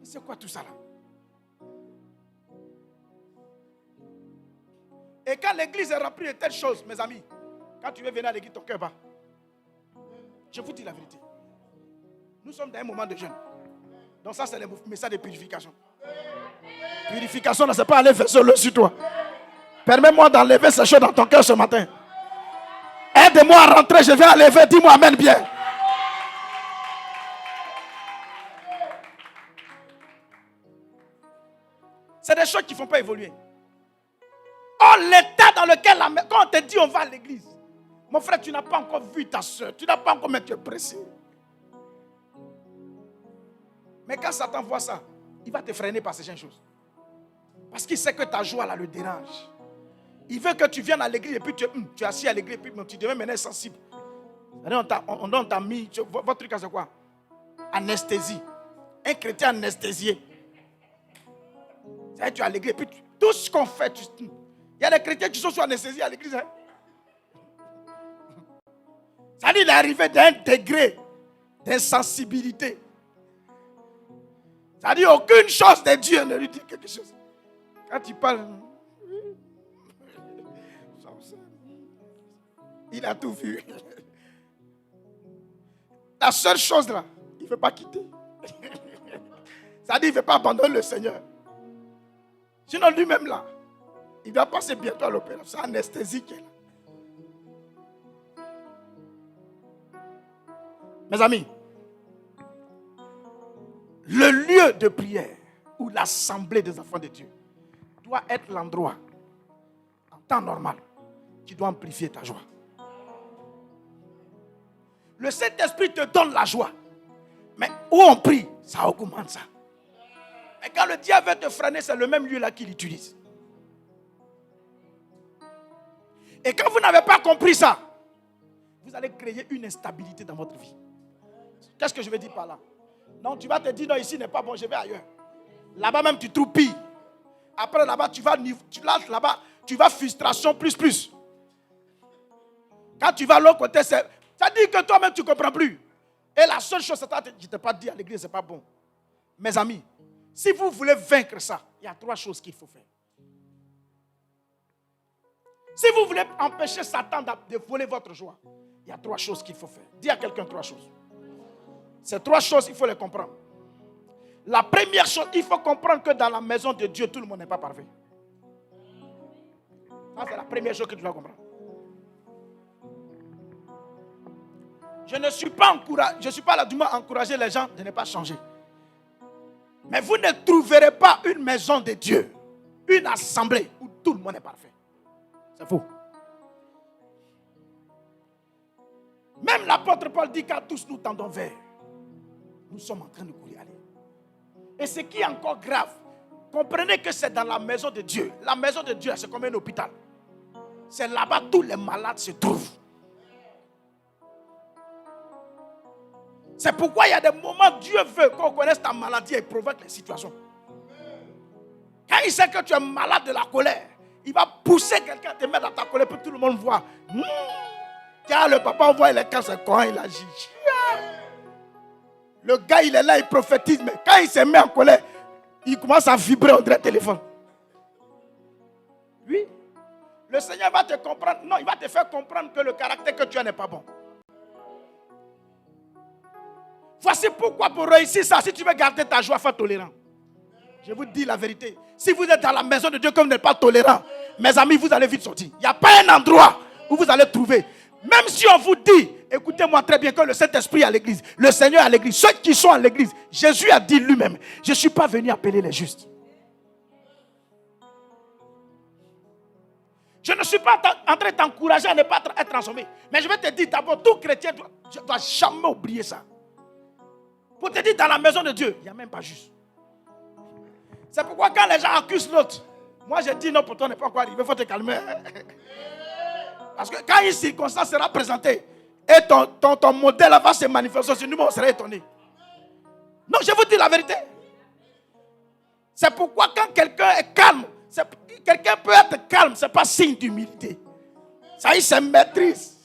C'est quoi tout ça là? Et quand l'église est remplie de telles choses, mes amis, quand tu veux venir à l'église, ton cœur bat. Je vous dis la vérité. Nous sommes dans un moment de jeûne. Donc ça, c'est le message de purification. Purification, ne c'est pas aller faire seul sur toi. Permets-moi d'enlever ces choses dans ton cœur ce matin. Aide-moi à rentrer, je vais enlever. Dis-moi amen bien. C'est des choses qui ne font pas évoluer. Oh, l'état dans lequel, quand on te dit on va à l'église, mon frère, tu n'as pas encore vu ta soeur, tu n'as pas encore, mais tu es pressé. Mais quand Satan voit ça, il va te freiner par ces choses. Parce qu'il sait que ta joie là le dérange. Il veut que tu viennes à l'église et puis tu es assis à l'église et puis tu deviens maintenant sensible. On t'a mis, votre truc c'est quoi? Anesthésie. Un chrétien anesthésié. Tu es à l'église et puis tout ce qu'on fait, il y a des chrétiens qui sont sous anesthésie à l'église. Hein? Ça dit, il est arrivé d'un degré d'insensibilité. Ça dit, aucune chose de Dieu ne lui dit quelque chose. Quand il parle, il a tout vu. La seule chose là, il ne veut pas quitter. Ça dit, il ne veut pas abandonner le Seigneur. Sinon, lui-même là, il va passer bientôt à l'opération. C'est anesthésie qui est là. Mes amis, le lieu de prière ou l'assemblée des enfants de Dieu doit être l'endroit, en temps normal, qui doit amplifier ta joie. Le Saint-Esprit te donne la joie. Mais où on prie, ça augmente ça. Mais quand le diable veut te freiner, c'est le même lieu là qu'il utilise. Et quand vous n'avez pas compris ça, vous allez créer une instabilité dans votre vie. Qu'est-ce que je veux dire par là? Non, tu vas te dire, non, ici n'est pas bon, je vais ailleurs. Là-bas même, tu trouves pire. Après, là-bas, tu vas frustration plus. Quand tu vas de l'autre côté, ça dit que toi-même, tu ne comprends plus. Et la seule chose, je ne t'ai pas dit à l'église, ce n'est pas bon. Mes amis, si vous voulez vaincre ça, il y a 3 choses qu'il faut faire. Si vous voulez empêcher Satan de voler votre joie, il y a 3 choses qu'il faut faire. Dis à quelqu'un 3 choses. Ces 3 choses, il faut les comprendre. La première chose, il faut comprendre que dans la maison de Dieu, tout le monde n'est pas parfait. Ça, c'est la première chose que tu dois comprendre. Je ne suis pas là du moins à encourager les gens de ne pas changer. Mais vous ne trouverez pas une maison de Dieu, une assemblée où tout le monde est parfait. C'est faux. Même l'apôtre Paul dit qu'à tous nous tendons vers. Nous sommes en train de courir aller. Et ce qui est encore grave, comprenez que c'est dans la maison de Dieu. La maison de Dieu, c'est comme un hôpital. C'est là-bas où tous les malades se trouvent. C'est pourquoi il y a des moments où Dieu veut qu'on connaisse ta maladie et provoque les situations. Quand il sait que tu es malade de la colère, il va pousser quelqu'un à te mettre dans ta colère pour que tout le monde voit. Car le papa voit les quand c'est quand il agit. Le gars il est là, il prophétise, mais quand il se met en colère, il commence à vibrer au téléphone. Oui. Le Seigneur va te comprendre. Non, il va te faire comprendre que le caractère que tu as n'est pas bon. Voici pourquoi pour réussir ça, si tu veux garder ta joie, sois tolérant. Je vous dis la vérité. Si vous êtes dans la maison de Dieu comme vous n'êtes pas tolérant, mes amis, vous allez vite sortir. Il n'y a pas un endroit où vous allez trouver. Même si on vous dit, écoutez-moi très bien, que le Saint-Esprit est à l'église, le Seigneur est à l'église, ceux qui sont à l'église, Jésus a dit lui-même, je ne suis pas venu appeler les justes. Je ne suis pas en train de t'encourager à ne pas être transformé. Mais je vais te dire d'abord, tout chrétien ne doit jamais oublier ça. Pour te dire, dans la maison de Dieu, il n'y a même pas juste. C'est pourquoi quand les gens accusent l'autre, moi je dis non, pour toi n'est pas encore arrivé, il faut te calmer. Parce que quand une circonstance sera présentée et ton modèle va se manifester sur nous, on sera étonné. Non, je vous dis la vérité. C'est pourquoi quand quelqu'un est calme, quelqu'un peut être calme, ce n'est pas signe d'humilité. Ça, il se maîtrise.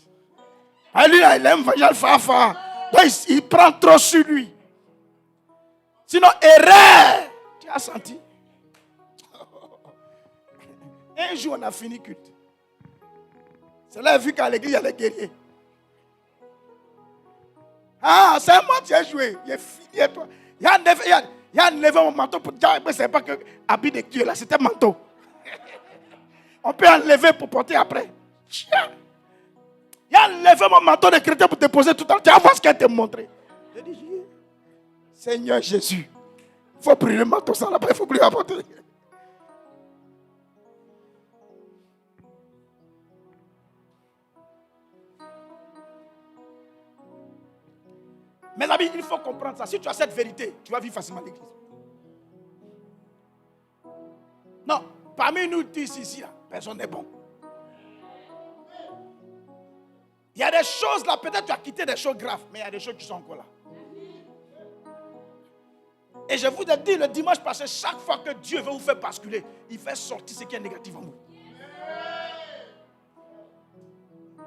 Et lui, il aime Vajal Fafa. Donc il prend trop sur lui. Sinon, erreur. Tu as senti? Un jour, on a fini culte. C'est là vu qu'à l'église, il y a les guerriers. Ah, c'est moi qui ai joué. Il est fini, toi. Il y a enlevé mon manteau pour dire, mais ce n'est pas que habit de Dieu là, c'était manteau. On peut enlever pour porter après. Il a enlevé mon manteau de chrétien pour te poser tout le temps. Tu vas voir ce qu'elle t'a montré. J'ai dit, Seigneur Jésus, il faut brûler le manteau ça là-bas, il faut brûler apporter. Mes amis, il faut comprendre ça. Si tu as cette vérité, tu vas vivre facilement l'église. Non, parmi nous tous ici, là, personne n'est bon. Il y a des choses là, peut-être tu as quitté des choses graves, mais il y a des choses qui sont encore là. Et je vous ai dit le dimanche passé, chaque fois que Dieu veut vous faire basculer, il fait sortir ce qui est négatif en vous.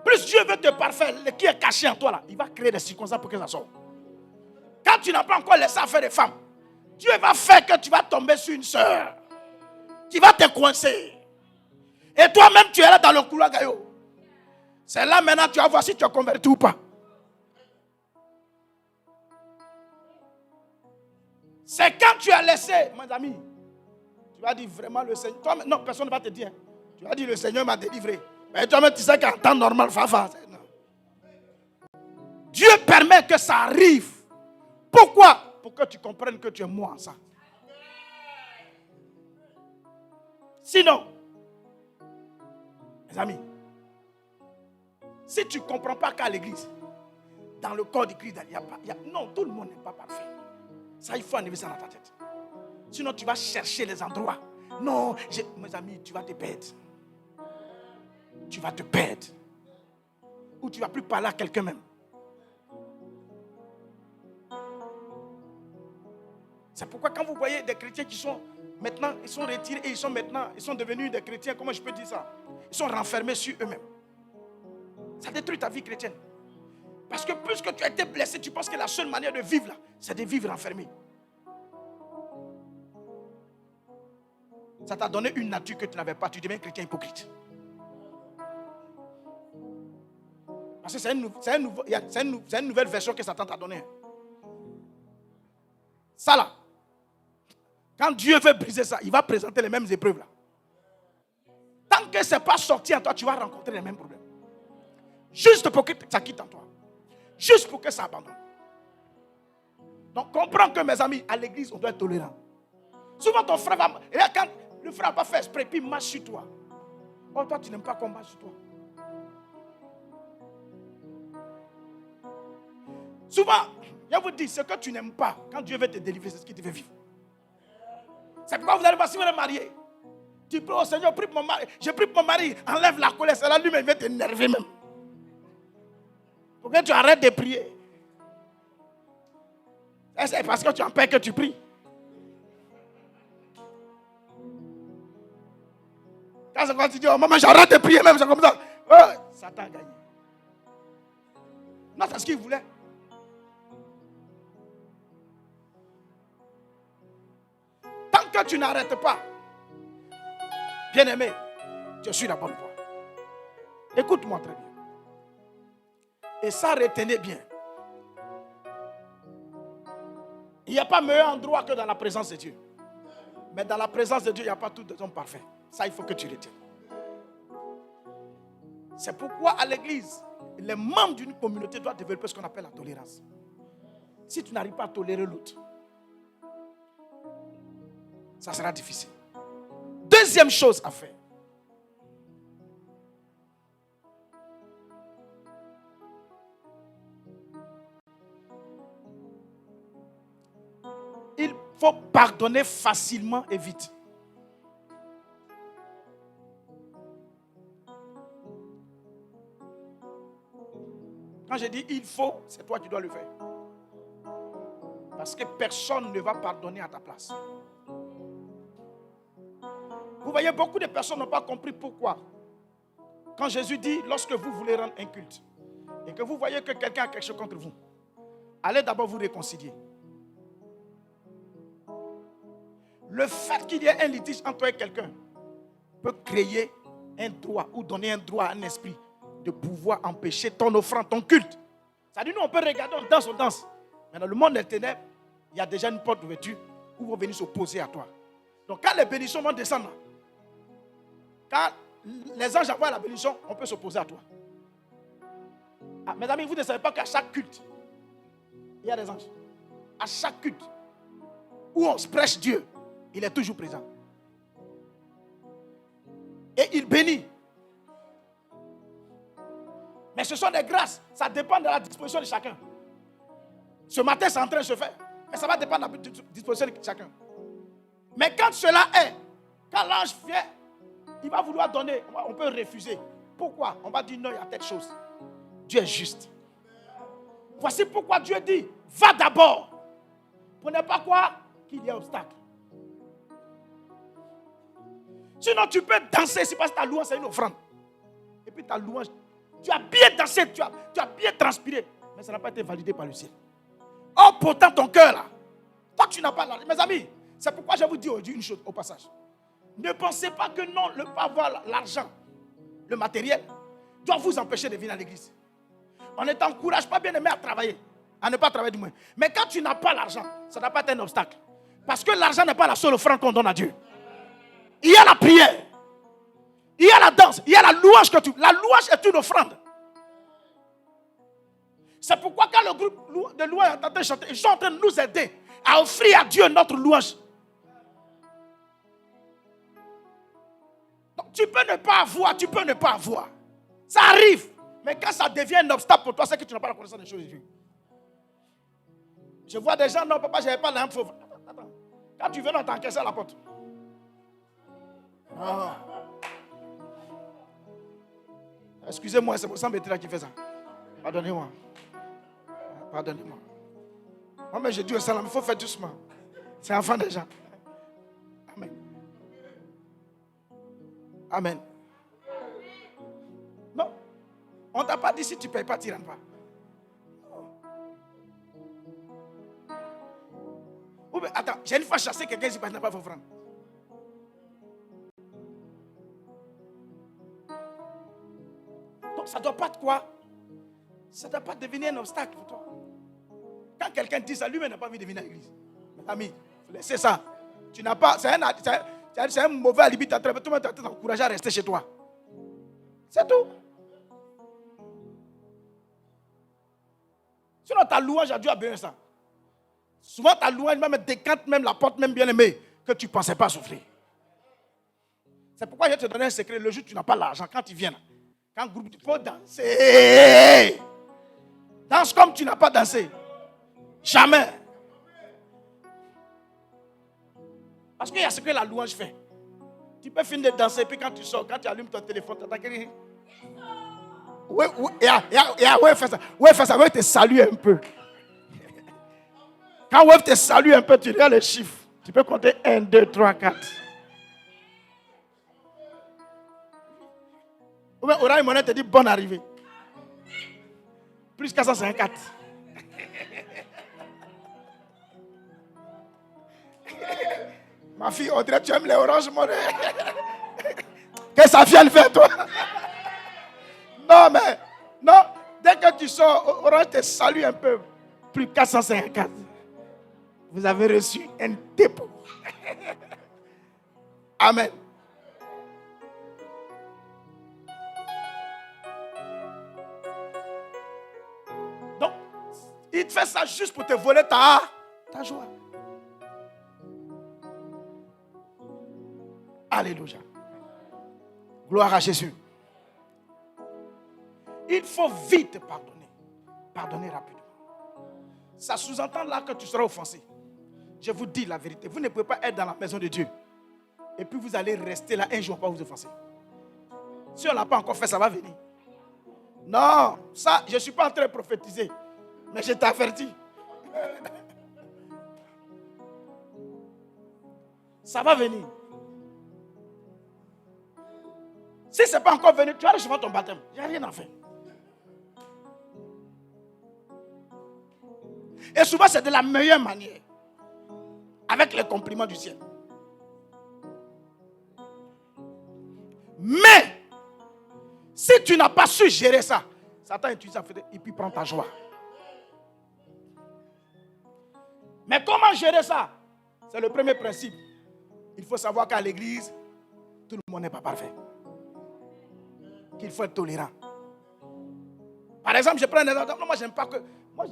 Plus Dieu veut te parfaire, ce qui est caché en toi là, il va créer des circonstances pour que ça sorte. Quand tu n'as pas encore laissé faire des femmes, Dieu va faire que tu vas tomber sur une sœur qui va te coincer. Et toi-même, tu es là dans le couloir gaillot. C'est là maintenant tu vas voir si tu as converti ou pas. C'est quand tu as laissé, mes amis, tu vas dire vraiment le Seigneur. Toi, non, personne ne va te dire. Tu vas dire le Seigneur m'a délivré. Mais toi-même, tu sais qu'en temps normal, Dieu permet que ça arrive. Pourquoi? Pour que tu comprennes que tu es moi en ça. Sinon, mes amis, si tu ne comprends pas qu'à l'église, dans le corps de Christ. Non, tout le monde n'est pas parfait. Ça, il faut enlever ça dans ta tête. Sinon, tu vas chercher les endroits. Non, mes amis, tu vas te perdre. Tu vas te perdre. Ou tu ne vas plus parler à quelqu'un même. C'est pourquoi quand vous voyez des chrétiens qui sont maintenant, ils sont retirés et ils sont devenus des chrétiens, comment je peux dire ça? Ils sont renfermés sur eux-mêmes. Ça détruit ta vie chrétienne. Parce que puisque tu as été blessé, tu penses que la seule manière de vivre là, c'est de vivre enfermé. Ça t'a donné une nature que tu n'avais pas, tu deviens chrétien hypocrite. Parce que c'est une nouvelle version que Satan t'a donnée. Ça là, quand Dieu veut briser ça, il va présenter les mêmes épreuves là. Tant que ce n'est pas sorti en toi, tu vas rencontrer les mêmes problèmes. Juste pour que ça quitte en toi. Juste pour que ça abandonne. Donc comprends que mes amis, à l'église, on doit être tolérant. Souvent ton frère va... Et là, quand le frère n'a pas fait exprès, puis il marche sur toi. Oh, toi, tu n'aimes pas qu'on marche sur toi. Souvent, je vous dis, ce que tu n'aimes pas, quand Dieu veut te délivrer, c'est ce qui te fait vivre. C'est pourquoi vous allez voir si vous êtes marié. Tu pries au Seigneur, prie pour mon mari. Je prie pour mon mari, enlève la colère. C'est là lui-même, il va t'énerver même. Pour que tu arrêtes de prier. C'est parce que tu en paies que tu pries. Quand tu dis, oh maman, j'arrête de prier même, c'est comme ça. Oh, Satan a gagné. Non, c'est ce qu'il voulait. Tant que tu n'arrêtes pas, bien-aimé, je suis la bonne voie. Écoute-moi très bien. Et ça, retenez bien. Il n'y a pas meilleur endroit que dans la présence de Dieu. Mais dans la présence de Dieu, il n'y a pas tout de hommes parfaits. Ça, il faut que tu retiennes. C'est pourquoi à l'église, les membres d'une communauté doivent développer ce qu'on appelle la tolérance. Si tu n'arrives pas à tolérer l'autre, ça sera difficile. Deuxième chose à faire. Il faut pardonner facilement et vite. Quand je dis il faut, c'est toi qui dois le faire. Parce que personne ne va pardonner à ta place. Vous voyez, beaucoup de personnes n'ont pas compris pourquoi. Quand Jésus dit, lorsque vous voulez rendre un culte, et que vous voyez que quelqu'un a quelque chose contre vous, allez d'abord vous réconcilier. Le fait qu'il y ait un litige entre toi et quelqu'un peut créer un droit ou donner un droit à un esprit de pouvoir empêcher ton offrande, ton culte. Ça dit, nous on peut regarder, on danse. Mais dans le monde des ténèbres, il y a déjà une porte d'ouverture où vont venir s'opposer à toi. Donc quand les bénédictions vont descendre, quand les anges envoient la bénédiction, on peut s'opposer à toi. Ah, mes amis, vous ne savez pas qu'à chaque culte, il y a des anges. À chaque culte où on se prêche Dieu, il est toujours présent. Et il bénit. Mais ce sont des grâces. Ça dépend de la disposition de chacun. Ce matin, c'est en train de se faire. Mais ça va dépendre de la disposition de chacun. Mais quand cela est, quand l'ange vient, il va vouloir donner. On peut refuser. Pourquoi? On va dire non, il y a telle chose. Dieu est juste. Voici pourquoi Dieu dit, va d'abord. Pour ne pas quoi? Qu'il y ait obstacle. Sinon, tu peux danser si parce que ta louange, c'est une offrande. Et puis ta louange, tu as bien dansé, tu as bien transpiré, mais ça n'a pas été validé par le ciel. Oh, pourtant, ton cœur là, toi, tu n'as pas l'argent. Mes amis, c'est pourquoi je vous dis aujourd'hui une chose au passage. Ne pensez pas que non, ne pas avoir l'argent, le matériel, doit vous empêcher de venir à l'église. On ne t'encourage pas bien aimé à travailler, à ne pas travailler du moins. Mais quand tu n'as pas l'argent, ça n'a pas été un obstacle. Parce que l'argent n'est pas la seule offrande qu'on donne à Dieu. Il y a la prière. Il y a la danse. Il y a la louange que tu... La louange est une offrande. C'est pourquoi quand le groupe de louange est en train de chanter, ils sont en train de nous aider à offrir à Dieu notre louange. Donc, tu peux ne pas avoir, tu peux ne pas avoir. Ça arrive. Mais quand ça devient un obstacle pour toi, c'est que tu n'as pas la connaissance des choses de Dieu. Je vois des gens, non, papa, je n'avais pas l'info. Attends. Quand tu viens, on t'encaisse à la porte. Non. Excusez-moi, c'est mon sang là qui fait ça. Pardonnez-moi. Pardonnez-moi. Moi, mais j'ai dit au salam, il faut faire doucement. C'est enfant des gens. Amen. Amen. Non. On ne t'a pas dit si tu ne payes pas, tu ne rentres pas. Attends, j'ai une fois chassé quelqu'un qui n'a pas offrande. Donc ça ne doit pas être quoi? Ça ne doit pas devenir un obstacle pour toi. Quand quelqu'un dit ça, lui-même n'a pas envie de venir à l'église. Mes amis, laissez ça. Tu n'as pas, c'est un mauvais alibi. Tout le monde t'a encouragé à rester chez toi. C'est tout. Sinon ta louange a dû abîmer ça. Souvent ta louange même décante même la porte même bien aimée que tu ne pensais pas souffrir. C'est pourquoi je vais te donner un secret. Le jour où tu n'as pas l'argent, quand tu viens, quand groupe, il faut danser. Danse comme tu n'as pas dansé. Jamais. Parce qu'il y a ce que la louange fait. Tu peux finir de danser, puis quand tu sors, quand tu allumes ton téléphone, tu attends quelqu'un. Oui, fais ça. Oui, fais ça. Oui, te salue un peu. Quand Web te salue un peu, tu regardes les chiffres. Tu peux compter 1, 2, 3, 4. Ou bien Orange Money te dit bonne arrivée. Plus 454. Ma fille, Audrey, tu aimes les Orange Money. Que ça vienne faire toi. Non, mais, non, dès que tu sors, Orange te salue un peu. Plus 454. Vous avez reçu un dépôt. Amen. Donc, il te fait ça juste pour te voler ta joie. Alléluia. Gloire à Jésus. Il faut vite pardonner. Pardonner rapidement. Ça sous-entend là que tu seras offensé. Je vous dis la vérité. Vous ne pouvez pas être dans la maison de Dieu. Et puis vous allez rester là un jour pas vous offenser. Si on ne l'a pas encore fait, ça va venir. Non, ça, je ne suis pas en train de prophétiser. Mais je t'avertis. Ça va venir. Si ce n'est pas encore venu, tu vas recevoir ton baptême. Il n'y a rien à faire. Et souvent, c'est de la meilleure manière. Avec les compliments du ciel. Mais, si tu n'as pas su gérer ça, Satan utilise ça et puis prend ta joie. Mais comment gérer ça? C'est le premier principe. Il faut savoir qu'à l'église, tout le monde n'est pas parfait. Qu'il faut être tolérant. Par exemple, je prends un exemple. Non, moi, j'aime pas que... Moi,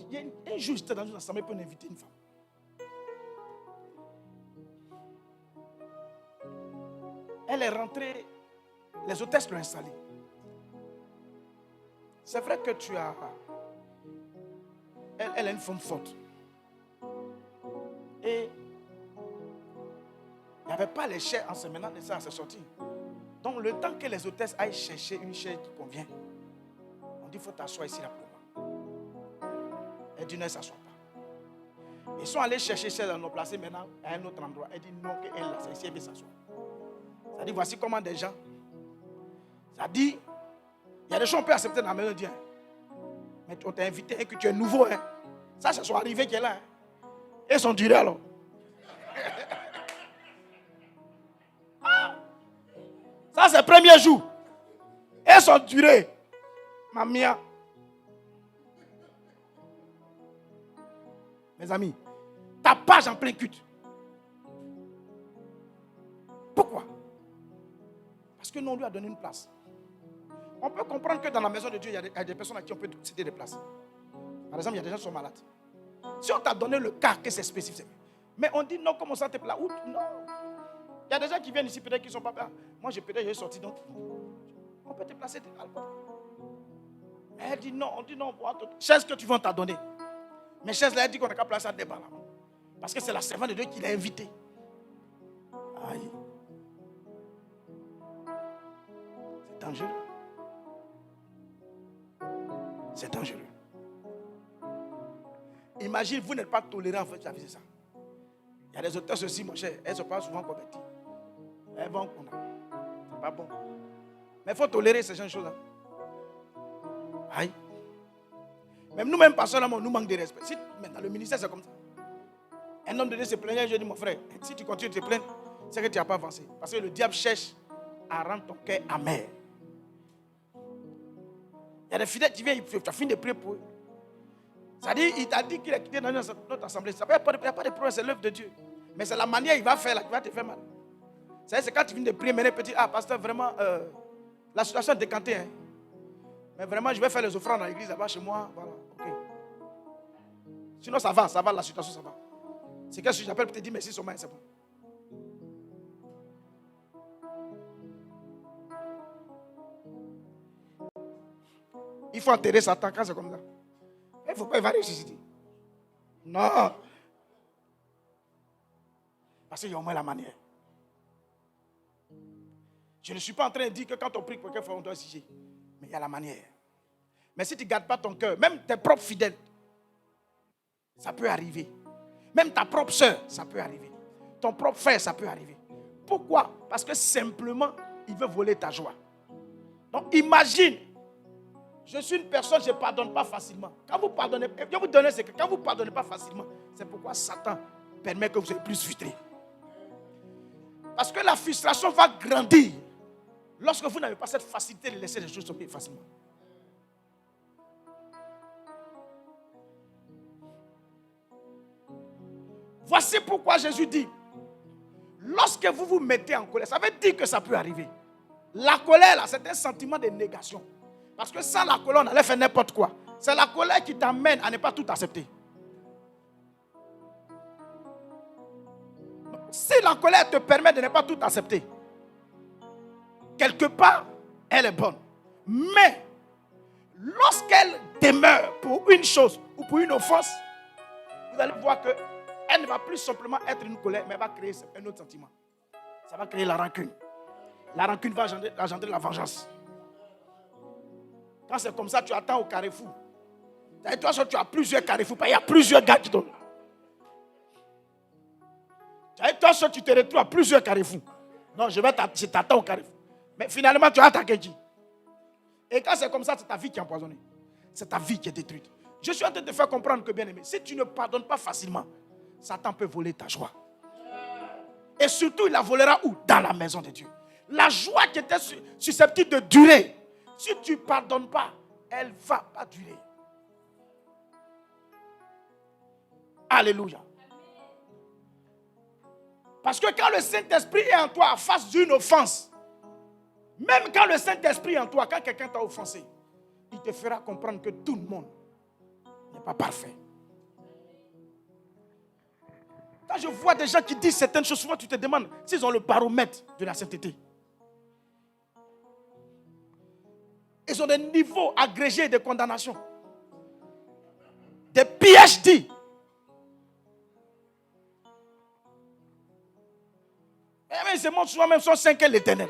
un jour, j'étais dans une assemblée pour inviter une femme. Elle est rentrée, les hôtesses l'ont installée. C'est vrai que tu as... Elle est une femme forte. Et il n'y avait pas les chaises en se menant de ça à se sortir. Donc le temps que les hôtesses aillent chercher une chaise qui convient, on dit il faut t'asseoir ici là pour moi. Elle dit non, elle ne s'assoit pas. Ils sont allés chercher chaise, on l'a placée maintenant à un autre endroit. Elle dit non, qu'elle là, c'est ici, elle veut s'asseoir. Ça dit voici comment des gens. Ça dit, il y a des choses qu'on peut accepter dans la maison de Dieu. Mais on t'a invité et que tu es nouveau. Hein. Ça, c'est son arrivée qui est là. Hein. Et son durée alors. Ça, c'est le premier jour. Et son durée. Ma mia. Mes amis, ta page en plein culte. Pourquoi? Parce que nous, on lui a donné une place. On peut comprendre que dans la maison de Dieu, il y a des personnes à qui on peut céder des places. Par exemple, il y a des gens qui sont malades. Si on t'a donné le cas que c'est spécifique, mais on dit non, comment ça te plaît? Non. Il y a des gens qui viennent ici, peut-être qu'ils ne sont pas bien. Moi, peut-être j'ai sorti, donc on peut te placer à l'alcool. Elle dit non, on dit non. Chaise que tu veux, on t'a donné. Mais chaise là, elle dit qu'on n'a qu'à placer à débat là. Parce que c'est la servante de Dieu qui l'a invité. Aïe. C'est dangereux. C'est dangereux. Imagine, vous n'êtes pas tolérant en fait, j'avais ça. Il y a des auteurs ceci, mon cher, elles ne sont pas souvent converties. Elles vont qu'on a. C'est pas bon. Mais il faut tolérer ces choses-là. Aïe. Même nous-mêmes, pasteurs, on nous manque de respect. Si, dans le ministère, c'est comme ça. Un homme de Dieu se plaignait, je dis, mon frère, si tu continues de te plaindre, c'est que tu n'as pas avancé. Parce que le diable cherche à rendre ton cœur amer. Il y a des fidèles qui viennent, tu as fini de prier pour eux. C'est-à-dire, il t'a dit qu'il a quitté dans notre assemblée. Il n'y a pas de problème, c'est l'œuvre de Dieu. Mais c'est la manière qu'il va faire là, qui va te faire mal. C'est quand tu viens de prier, maintenant, petit, pasteur, vraiment, la situation est décantée. Hein. Mais vraiment, je vais faire les offrandes dans l'église là-bas chez moi. Voilà, ok. Sinon, ça va, la situation, ça va. C'est que si j'appelle pour te dire merci, c'est bon. Il faut enterrer Satan quand c'est comme ça. Il ne faut pas évaluer ressusciter. Non. Parce qu'il y a au moins la manière. Je ne suis pas en train de dire que quand on prie pour quelqu'un, on doit exiger. Mais il y a la manière. Mais si tu ne gardes pas ton cœur, même tes propres fidèles, ça peut arriver. Même ta propre soeur, ça peut arriver. Ton propre frère, ça peut arriver. Pourquoi? Parce que simplement, il veut voler ta joie. Donc imagine, je suis une personne, je ne pardonne pas facilement. Quand vous pardonnez, je vous donne ce que quand vous ne pardonnez pas facilement, c'est pourquoi Satan permet que vous soyez plus frustrés. Parce que la frustration va grandir lorsque vous n'avez pas cette facilité de laisser les choses tomber facilement. Voici pourquoi Jésus dit, lorsque vous vous mettez en colère, ça veut dire que ça peut arriver. La colère, là, c'est un sentiment de négation. Parce que sans la colère, on allait faire n'importe quoi. C'est la colère qui t'amène à ne pas tout accepter. Si la colère te permet de ne pas tout accepter, quelque part, elle est bonne. Mais, lorsqu'elle demeure pour une chose ou pour une offense, vous allez voir qu'elle ne va plus simplement être une colère, mais elle va créer un autre sentiment. Ça va créer la rancune. La rancune va engendrer la vengeance. Quand c'est comme ça, tu attends au carrefour. Toi, tu as plusieurs carrefours. Il y a plusieurs gars qui donnent. Toi, tu te retrouves à plusieurs carrefours. Non, je t'attends au carrefour. Mais finalement, tu as attaqué qui? Et quand c'est comme ça, c'est ta vie qui est empoisonnée. C'est ta vie qui est détruite. Je suis en train de te faire comprendre que, bien aimé, si tu ne pardonnes pas facilement, Satan peut voler ta joie. Et surtout, il la volera où? Dans la maison de Dieu. La joie qui était susceptible de durer, si tu ne pardonnes pas, elle ne va pas durer. Alléluia. Parce que quand le Saint-Esprit est en toi, en face d'une offense, même quand le Saint-Esprit est en toi, quand quelqu'un t'a offensé, il te fera comprendre que tout le monde n'est pas parfait. Quand je vois des gens qui disent certaines choses, souvent tu te demandes s'ils ont le baromètre de la sainteté. Ils ont des niveaux agrégés de condamnation. Des PhD. Et même ils se montrent souvent même son 5 est l'éternel.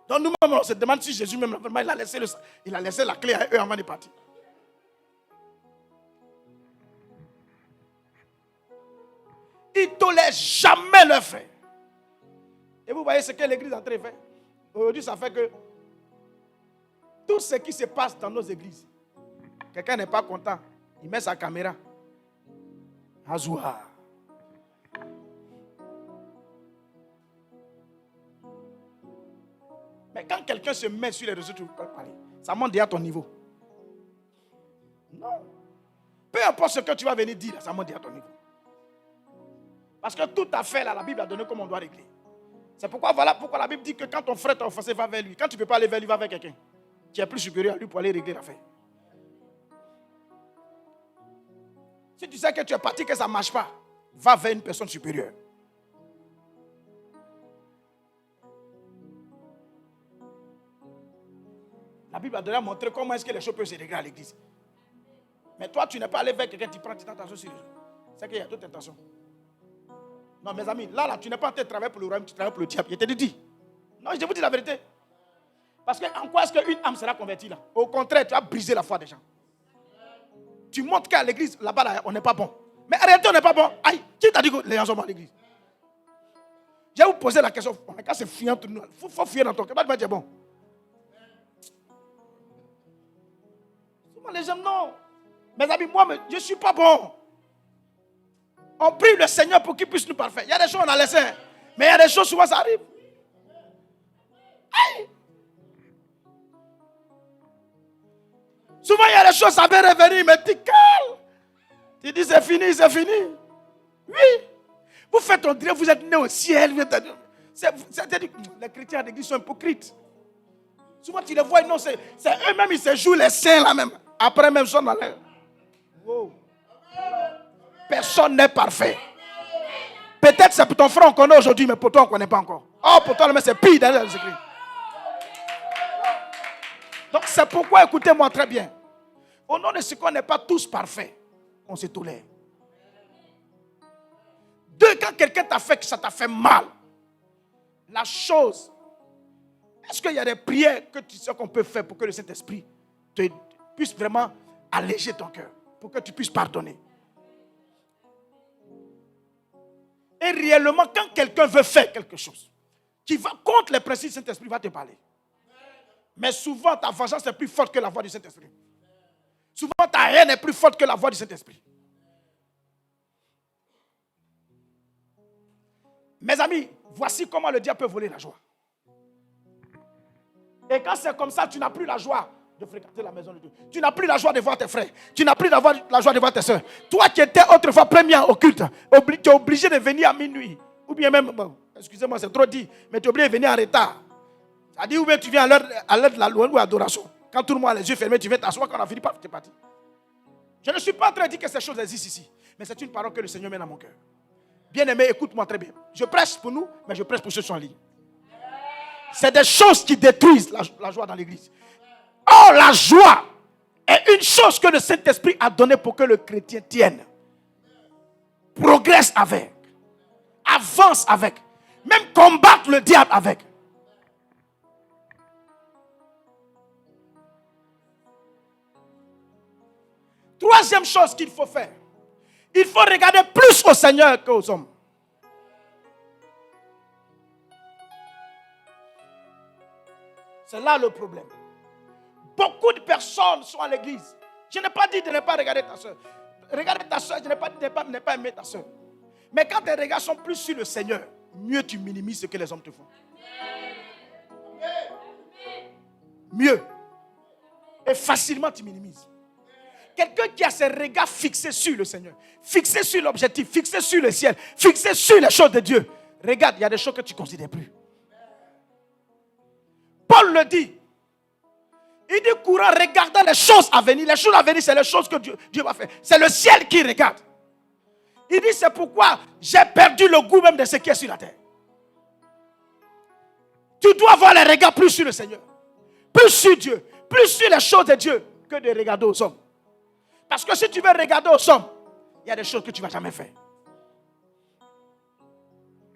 Donc nous-mêmes on se demande si Jésus même vraiment il a laissé la clé à eux avant de partir. Ils ne tolèrent jamais leurs frères. Et vous voyez ce que l'Église est en train de faire. Aujourd'hui, ça fait que tout ce qui se passe dans nos églises, quelqu'un n'est pas content, il met sa caméra. Azoua. Mais quand quelqu'un se met sur les réseaux, tu peux parler. Ça monte déjà à ton niveau. Non. Peu importe ce que tu vas venir dire, ça monte déjà à ton niveau. Parce que tout à fait, là, la Bible a donné comment on doit régler. C'est pourquoi la Bible dit que quand ton frère t'a offensé, va vers lui. Quand tu ne peux pas aller vers lui, va vers quelqu'un qui est plus supérieur à lui pour aller régler l'affaire. Si tu sais que tu es parti, que ça ne marche pas, va vers une personne supérieure. La Bible a déjà montré comment est-ce que les choses peuvent se régler à l'église. Mais toi, tu n'es pas allé vers quelqu'un, tu prends ton attention sur les autres. C'est qu'il y a d'autres intentions. Non, mes amis, là, tu n'es pas en train de travailler pour le royaume, tu travailles pour le diable. Je te dis. Non, je vous dis la vérité. Parce que en quoi est-ce qu'une âme sera convertie là? Au contraire, tu as brisé la foi des gens. Tu montres qu'à l'église, là-bas, là, on n'est pas bon. Mais en réalité, on n'est pas bon. Aïe, qui t'a dit que les gens sont bons à l'église? Je vais vous poser la question. Quand c'est fuyant, il faut fuir dans ton cœur. Tu es bon. Souvent, les gens, non. Mes amis, moi, je ne suis pas bon. On prie le Seigneur pour qu'il puisse nous parfaire. Il y a des choses on a laissé. Mais il y a des choses, souvent, ça arrive. Aïe. Souvent, il y a des choses, ça va revenir, mais tu calmes. Tu dis, c'est fini, c'est fini. Oui. Vous faites, on dirait, vous êtes né au ciel. Les chrétiens d'église sont hypocrites. Souvent, tu les vois, non, c'est eux-mêmes, ils se jouent les saints là même. Après, même, ils sont dans l'air. Wow. Personne n'est parfait. Peut-être c'est pour ton frère, on connaît aujourd'hui, mais pour toi, on ne connaît pas encore. Oh, pour toi, c'est pire derrière les écrits. Donc, c'est pourquoi, écoutez-moi très bien. Au nom de ce qu'on n'est pas tous parfaits, on se tolère. Deux, quand quelqu'un t'a fait que ça t'a fait mal, la chose, est-ce qu'il y a des prières que tu sais qu'on peut faire pour que le Saint-Esprit puisse vraiment alléger ton cœur, pour que tu puisses pardonner? Et réellement, quand quelqu'un veut faire quelque chose qui va contre les principes du Saint-Esprit, il va te parler. Mais souvent, ta vengeance est plus forte que la voix du Saint-Esprit. Souvent, ta haine est plus forte que la voix du Saint-Esprit. Mes amis, voici comment le diable peut voler la joie. Et quand c'est comme ça, tu n'as plus la joie de fréquenter la maison de Dieu. Tu n'as plus la joie de voir tes frères. Tu n'as plus la joie de voir tes soeurs. Toi qui étais autrefois premier au culte, tu es obligé de venir à minuit. Ou bien même, bon, excusez-moi, c'est trop dit, mais tu es obligé de venir en retard. C'est-à-dire, ou bien tu viens à l'heure de la louange ou à l'adoration. Quand tout le monde a les yeux fermés, tu viens t'asseoir, quand on a fini, tu es parti. Je ne suis pas en train de dire que ces choses existent ici, mais c'est une parole que le Seigneur met dans mon cœur. Bien-aimé, écoute-moi très bien. Je prêche pour nous, mais je prêche pour ceux qui sont en ligne. C'est des choses qui détruisent la joie dans l'église. Oh, la joie est une chose que le Saint-Esprit a donnée pour que le chrétien tienne. Progresse avec. Avance avec. Même combattre le diable avec. Troisième chose qu'il faut faire. Il faut regarder plus au Seigneur qu'aux hommes. C'est là le problème. Beaucoup de personnes sont à l'église. Je n'ai pas dit de ne pas regarder ta soeur. Regarder ta soeur, je n'ai pas dit de ne pas aimer ta soeur. Mais quand tes regards sont plus sur le Seigneur, mieux tu minimises ce que les hommes te font. Mieux. Et facilement tu minimises. Quelqu'un qui a ses regards fixés sur le Seigneur, fixés sur l'objectif, fixés sur le ciel, fixés sur les choses de Dieu. Regarde, il y a des choses que tu ne considères plus. Paul le dit. Il dit courant, regardant les choses à venir. Les choses à venir, c'est les choses que Dieu va faire. C'est le ciel qui regarde. Il dit, c'est pourquoi j'ai perdu le goût même de ce qui est sur la terre. Tu dois avoir les regards plus sur le Seigneur. Plus sur Dieu. Plus sur les choses de Dieu que de regarder aux hommes. Parce que si tu veux regarder aux hommes, il y a des choses que tu ne vas jamais faire.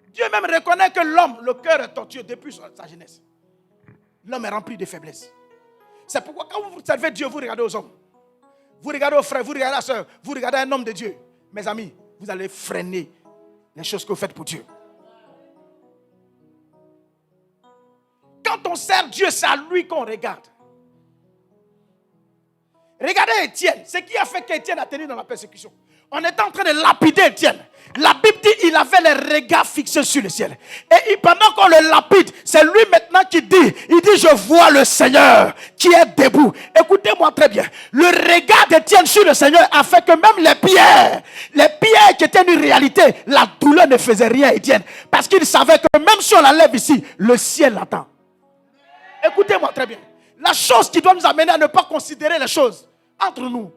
Dieu même reconnaît que l'homme, le cœur est tortueux depuis sa jeunesse. L'homme est rempli de faiblesses. C'est pourquoi quand vous servez Dieu, vous regardez aux hommes. Vous regardez aux frères, vous regardez à la soeur, vous regardez un homme de Dieu. Mes amis, vous allez freiner les choses que vous faites pour Dieu. Quand on sert Dieu, c'est à lui qu'on regarde. Regardez Étienne, ce qui a fait qu'Étienne a tenu dans la persécution. On était en train de lapider Étienne. La Bible dit qu'il avait les regards fixés sur le ciel. Et pendant qu'on le lapide, c'est lui maintenant qui dit, il dit, je vois le Seigneur qui est debout. Écoutez-moi très bien. Le regard d'Étienne sur le Seigneur a fait que même les pierres qui étaient une réalité, la douleur ne faisait rien à Étienne. Parce qu'il savait que même si on la lève ici, le ciel l'attend. Écoutez-moi très bien. La chose qui doit nous amener à ne pas considérer les choses entre nous,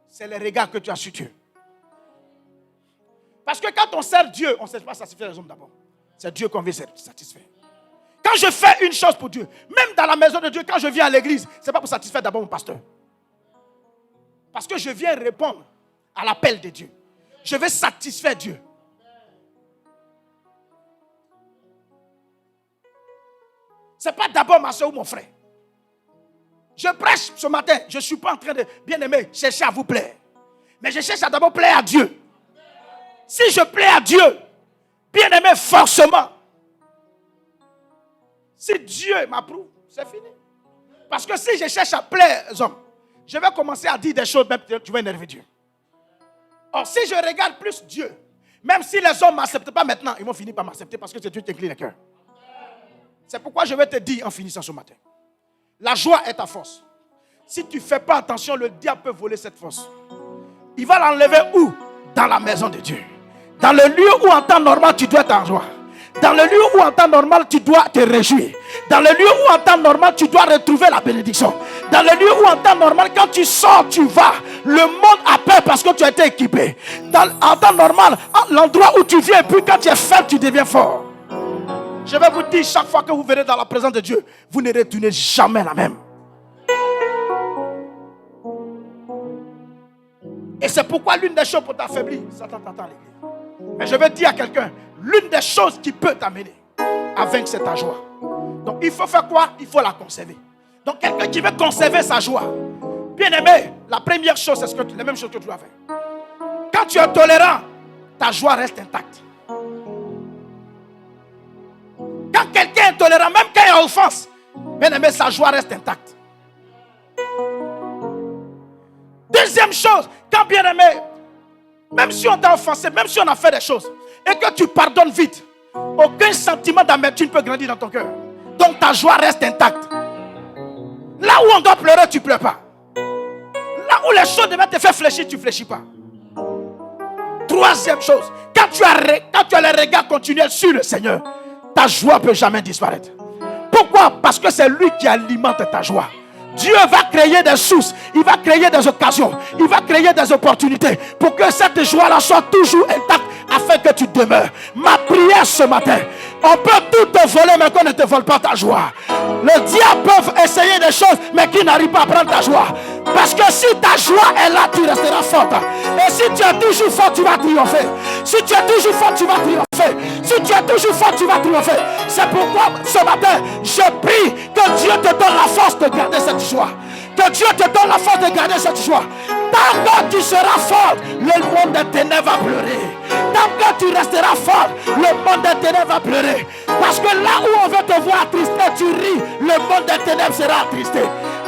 c'est les regards que tu as sur Dieu. Parce que quand on sert Dieu, on ne sait pas satisfaire les hommes d'abord. C'est Dieu qu'on veut satisfaire. Quand je fais une chose pour Dieu, même dans la maison de Dieu, quand je viens à l'église, ce n'est pas pour satisfaire d'abord mon pasteur. Parce que je viens répondre à l'appel de Dieu. Je vais satisfaire Dieu. Ce n'est pas d'abord ma soeur ou mon frère. Je prêche ce matin. Je ne suis pas en train de, bien aimé, chercher à vous plaire. Mais je cherche à d'abord plaire à Dieu. Si je plais à Dieu, bien aimé, forcément, si Dieu m'approuve, c'est fini. Parce que si je cherche à plaire aux hommes, je vais commencer à dire des choses, même tu vas énerver Dieu. Or, si je regarde plus Dieu, même si les hommes ne m'acceptent pas maintenant, ils vont finir par m'accepter parce que c'est Dieu qui incline les cœurs. C'est pourquoi je vais te dire en finissant ce matin. La joie est ta force. Si tu ne fais pas attention, le diable peut voler cette force. Il va l'enlever où? Dans la maison de Dieu. Dans le lieu où en temps normal tu dois être en joie. Dans le lieu où en temps normal tu dois te réjouir. Dans le lieu où en temps normal tu dois retrouver la bénédiction. Dans le lieu où en temps normal quand tu sors, tu vas. Le monde a peur parce que tu as été équipé. En temps normal, l'endroit où tu viens, puis quand tu es faible, tu deviens fort. Je vais vous dire, chaque fois que vous venez dans la présence de Dieu, vous ne retournez jamais la même. Et c'est pourquoi l'une des choses pour t'affaiblir, Satan t'entend à l'église. Mais je vais dire à quelqu'un, l'une des choses qui peut t'amener à vaincre, c'est ta joie. Donc il faut faire quoi? Il faut la conserver. Donc quelqu'un qui veut conserver sa joie, bien aimé, la première chose, c'est la même chose que tu dois faire. Quand tu es tolérant, ta joie reste intacte. Quand quelqu'un est tolérant, même quand il y a offense, bien aimé, sa joie reste intacte. Deuxième chose, quand bien aimé, même si on t'a offensé, même si on a fait des choses, et que tu pardonnes vite, aucun sentiment d'amertume ne peut grandir dans ton cœur. Donc ta joie reste intacte. Là où on doit pleurer, tu ne pleures pas. Là où les choses devaient te faire fléchir, tu ne fléchis pas. Troisième chose, quand tu as les regards continuels sur le Seigneur, ta joie ne peut jamais disparaître. Pourquoi? Parce que c'est lui qui alimente ta joie. Dieu va créer des sources, il va créer des occasions, il va créer des opportunités pour que cette joie-là soit toujours intacte afin que tu demeures. Ma prière ce matin, on peut tout te voler mais qu'on ne te vole pas ta joie. Le diable peut essayer des choses mais qui n'arrive pas à prendre ta joie. Parce que si ta joie est là, tu resteras forte. Et si tu es toujours fort, tu vas triompher. Si tu es toujours fort, tu vas triompher. Si tu es toujours fort, tu vas triompher. C'est pourquoi ce matin, je prie que Dieu te donne la force de garder cette joie. Que Dieu te donne la force de garder cette joie. Tant que tu seras fort, le monde des ténèbres va pleurer. Tant que tu resteras fort, le monde des ténèbres va pleurer. Parce que là où on veut te voir attristé, tu ris, le monde des ténèbres sera attristé.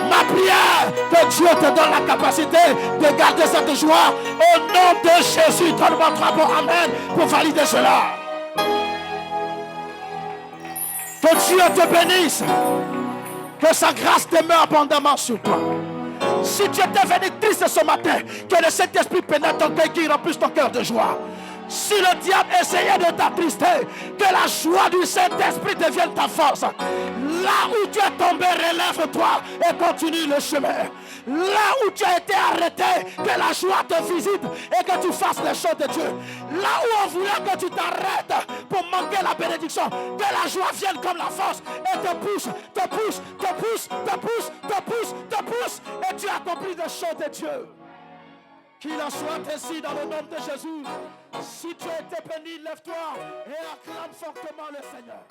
Ma prière, que Dieu te donne la capacité de garder cette joie. Au nom de Jésus, donne-moi 3 mots, amen, pour valider cela. Que Dieu te bénisse. Que sa grâce demeure abondamment sur toi. Si tu étais venu triste ce matin, que le Saint-Esprit pénètre ton cœur, qu'il remplisse ton cœur de joie. Si le diable essayait de t'attrister, que la joie du Saint-Esprit devienne ta force. Là où tu es tombé, relève-toi et continue le chemin. Là où tu as été arrêté, que la joie te visite et que tu fasses les choses de Dieu. Là où on voulait que tu t'arrêtes pour manquer la bénédiction, que la joie vienne comme la force et te pousse, te pousse, te pousse, te pousse, te pousse, te pousse, et tu accomplis des choses de Dieu. Qu'il en soit ainsi dans le nom de Jésus. Si tu as été béni, lève-toi et acclame fortement le Seigneur.